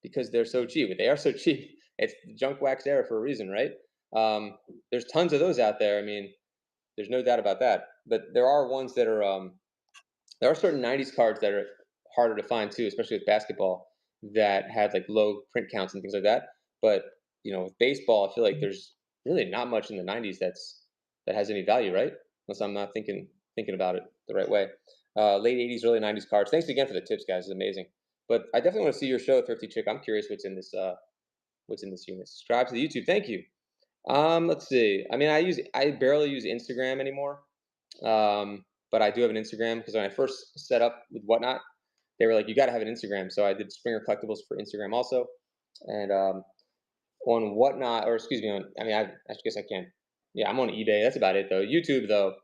because they're so cheap. They are so cheap. It's the junk wax era for a reason, right? There's tons of those out there. I mean, there's no doubt about that. But there are ones that are there are certain 90s cards that are harder to find too, especially with basketball that had like low print counts and things like that. But with baseball, I feel like there's really not much in the 90s that has any value, right? Unless I'm not thinking about it the right way. Late 80s, early 90s cards. Thanks again for the tips, guys. It's amazing. But I definitely want to see your show, Thrifty Chick. I'm curious what's in this unit. Subscribe to the YouTube. Thank you. Let's see. I mean, I barely use Instagram anymore. But I do have an Instagram because when I first set up with Whatnot, they were like, you got to have an Instagram. So I did Springer Collectibles for Instagram also. And on Whatnot, or excuse me, I guess I can. Yeah, I'm on eBay. That's about it though. YouTube though,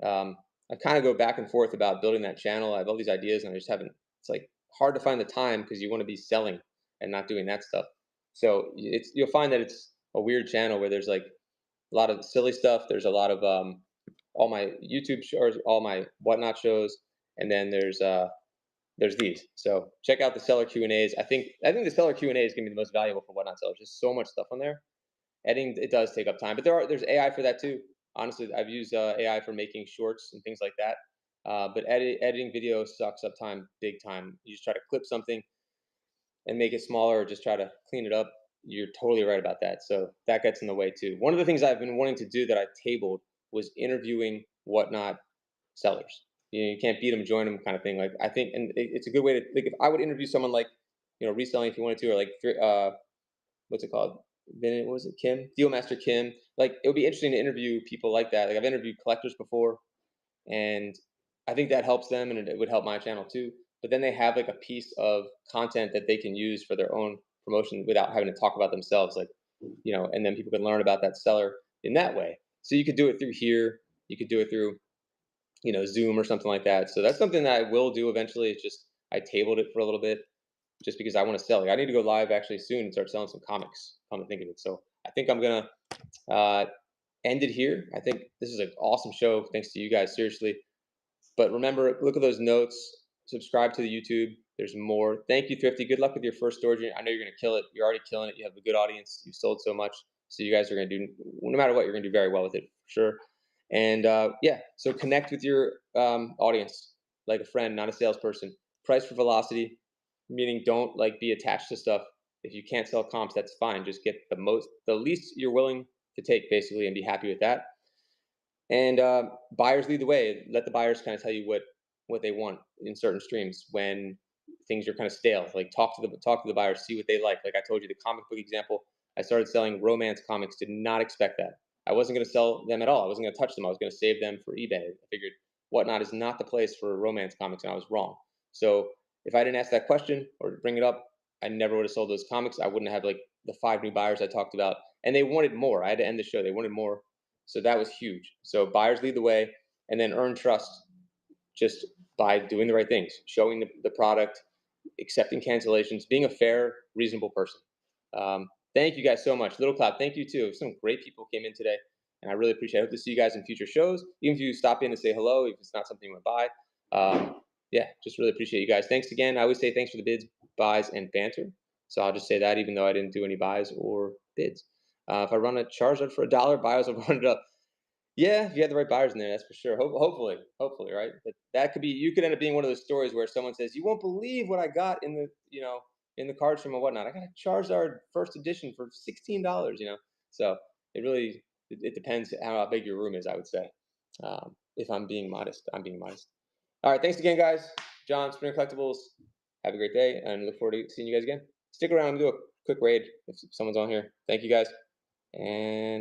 I kind of go back and forth about building that channel. I have all these ideas and I just haven't, it's like hard to find the time because you want to be selling and not doing that stuff. So you'll find that it's a weird channel where there's like a lot of silly stuff. There's a lot of all my YouTube shows, all my Whatnot shows, and then there's these. So check out the seller Q and A's. I think the seller Q and A is gonna be the most valuable for Whatnot sellers. There's so much stuff on there. Editing it does take up time, but there's AI for that too. Honestly, I've used AI for making shorts and things like that. But editing video sucks up time big time. You just try to clip something and make it smaller or just try to clean it up. You're totally right about that. So that gets in the way too. One of the things I've been wanting to do that I tabled was interviewing Whatnot sellers. You can't beat them, join them, kind of thing. Like I think, and it's a good way to like if I would interview someone like reselling if you wanted to, or like what's it called? Then what was it Kim? Deal Master Kim. Like it would be interesting to interview people like that. Like I've interviewed collectors before, and I think that helps them, and it would help my channel too. But then they have like a piece of content that they can use for their own promotion without having to talk about themselves, like and then people can learn about that seller in that way. So you could do it through here. You could do it through Zoom or something like that. So that's something that I will do eventually. It's just I tabled it for a little bit just because I want to sell. Like I need to go live actually soon and start selling some comics. Come to think of it, so I think I'm gonna uh, end it here. I think this is an awesome show. Thanks to you guys, seriously. But remember, look at those notes. Subscribe to the YouTube. There's more. Thank you, Thrifty. Good luck with your first storage unit. I know you're gonna kill it. You're already killing it. You have a good audience. You've sold so much, so you guys are gonna do no matter what. You're gonna do very well with it for sure. And yeah, so connect with your audience like a friend, not a salesperson. Price for velocity, meaning don't like be attached to stuff. If you can't sell comps, that's fine. Just get the least you're willing to take, basically, and be happy with that. And buyers lead the way. Let the buyers kind of tell you what they want in certain streams when things are kind of stale. Like talk to the buyers, see what they like. Like I told you, the comic book example. I started selling romance comics. Did not expect that. I wasn't going to sell them at all. I wasn't going to touch them. I was going to save them for eBay. I figured Whatnot is not the place for romance comics, and I was wrong. So if I didn't ask that question or bring it up, I never would have sold those comics. I wouldn't have like the 5 new buyers I talked about, and they wanted more. I had to end the show. They wanted more, so that was huge. So buyers lead the way, and then earn trust just by doing the right things, showing the product, accepting cancellations, being a fair, reasonable person. Thank you guys so much. Little Cloud, thank you too. Some great people came in today, and I really appreciate it. I hope to see you guys in future shows. Even if you stop in to say hello, if it's not something you went by. Yeah, just really appreciate you guys. Thanks again. I always say thanks for the bids, buys, and banter. So I'll just say that even though I didn't do any buys or bids. If I run a Charizard for $1, buyers will run it up. Yeah, if you had the right buyers in there, that's for sure. Hopefully, right? But that could be. You could end up being one of those stories where someone says, "You won't believe what I got in the, in the cards from and whatnot. I got a Charizard first edition for $16." So it depends how big your room is. I would say, if I'm being modest, I'm being modest. All right, thanks again, guys. John, Springer Collectibles. Have a great day, and look forward to seeing you guys again. Stick around and do a quick raid if someone's on here. Thank you guys, and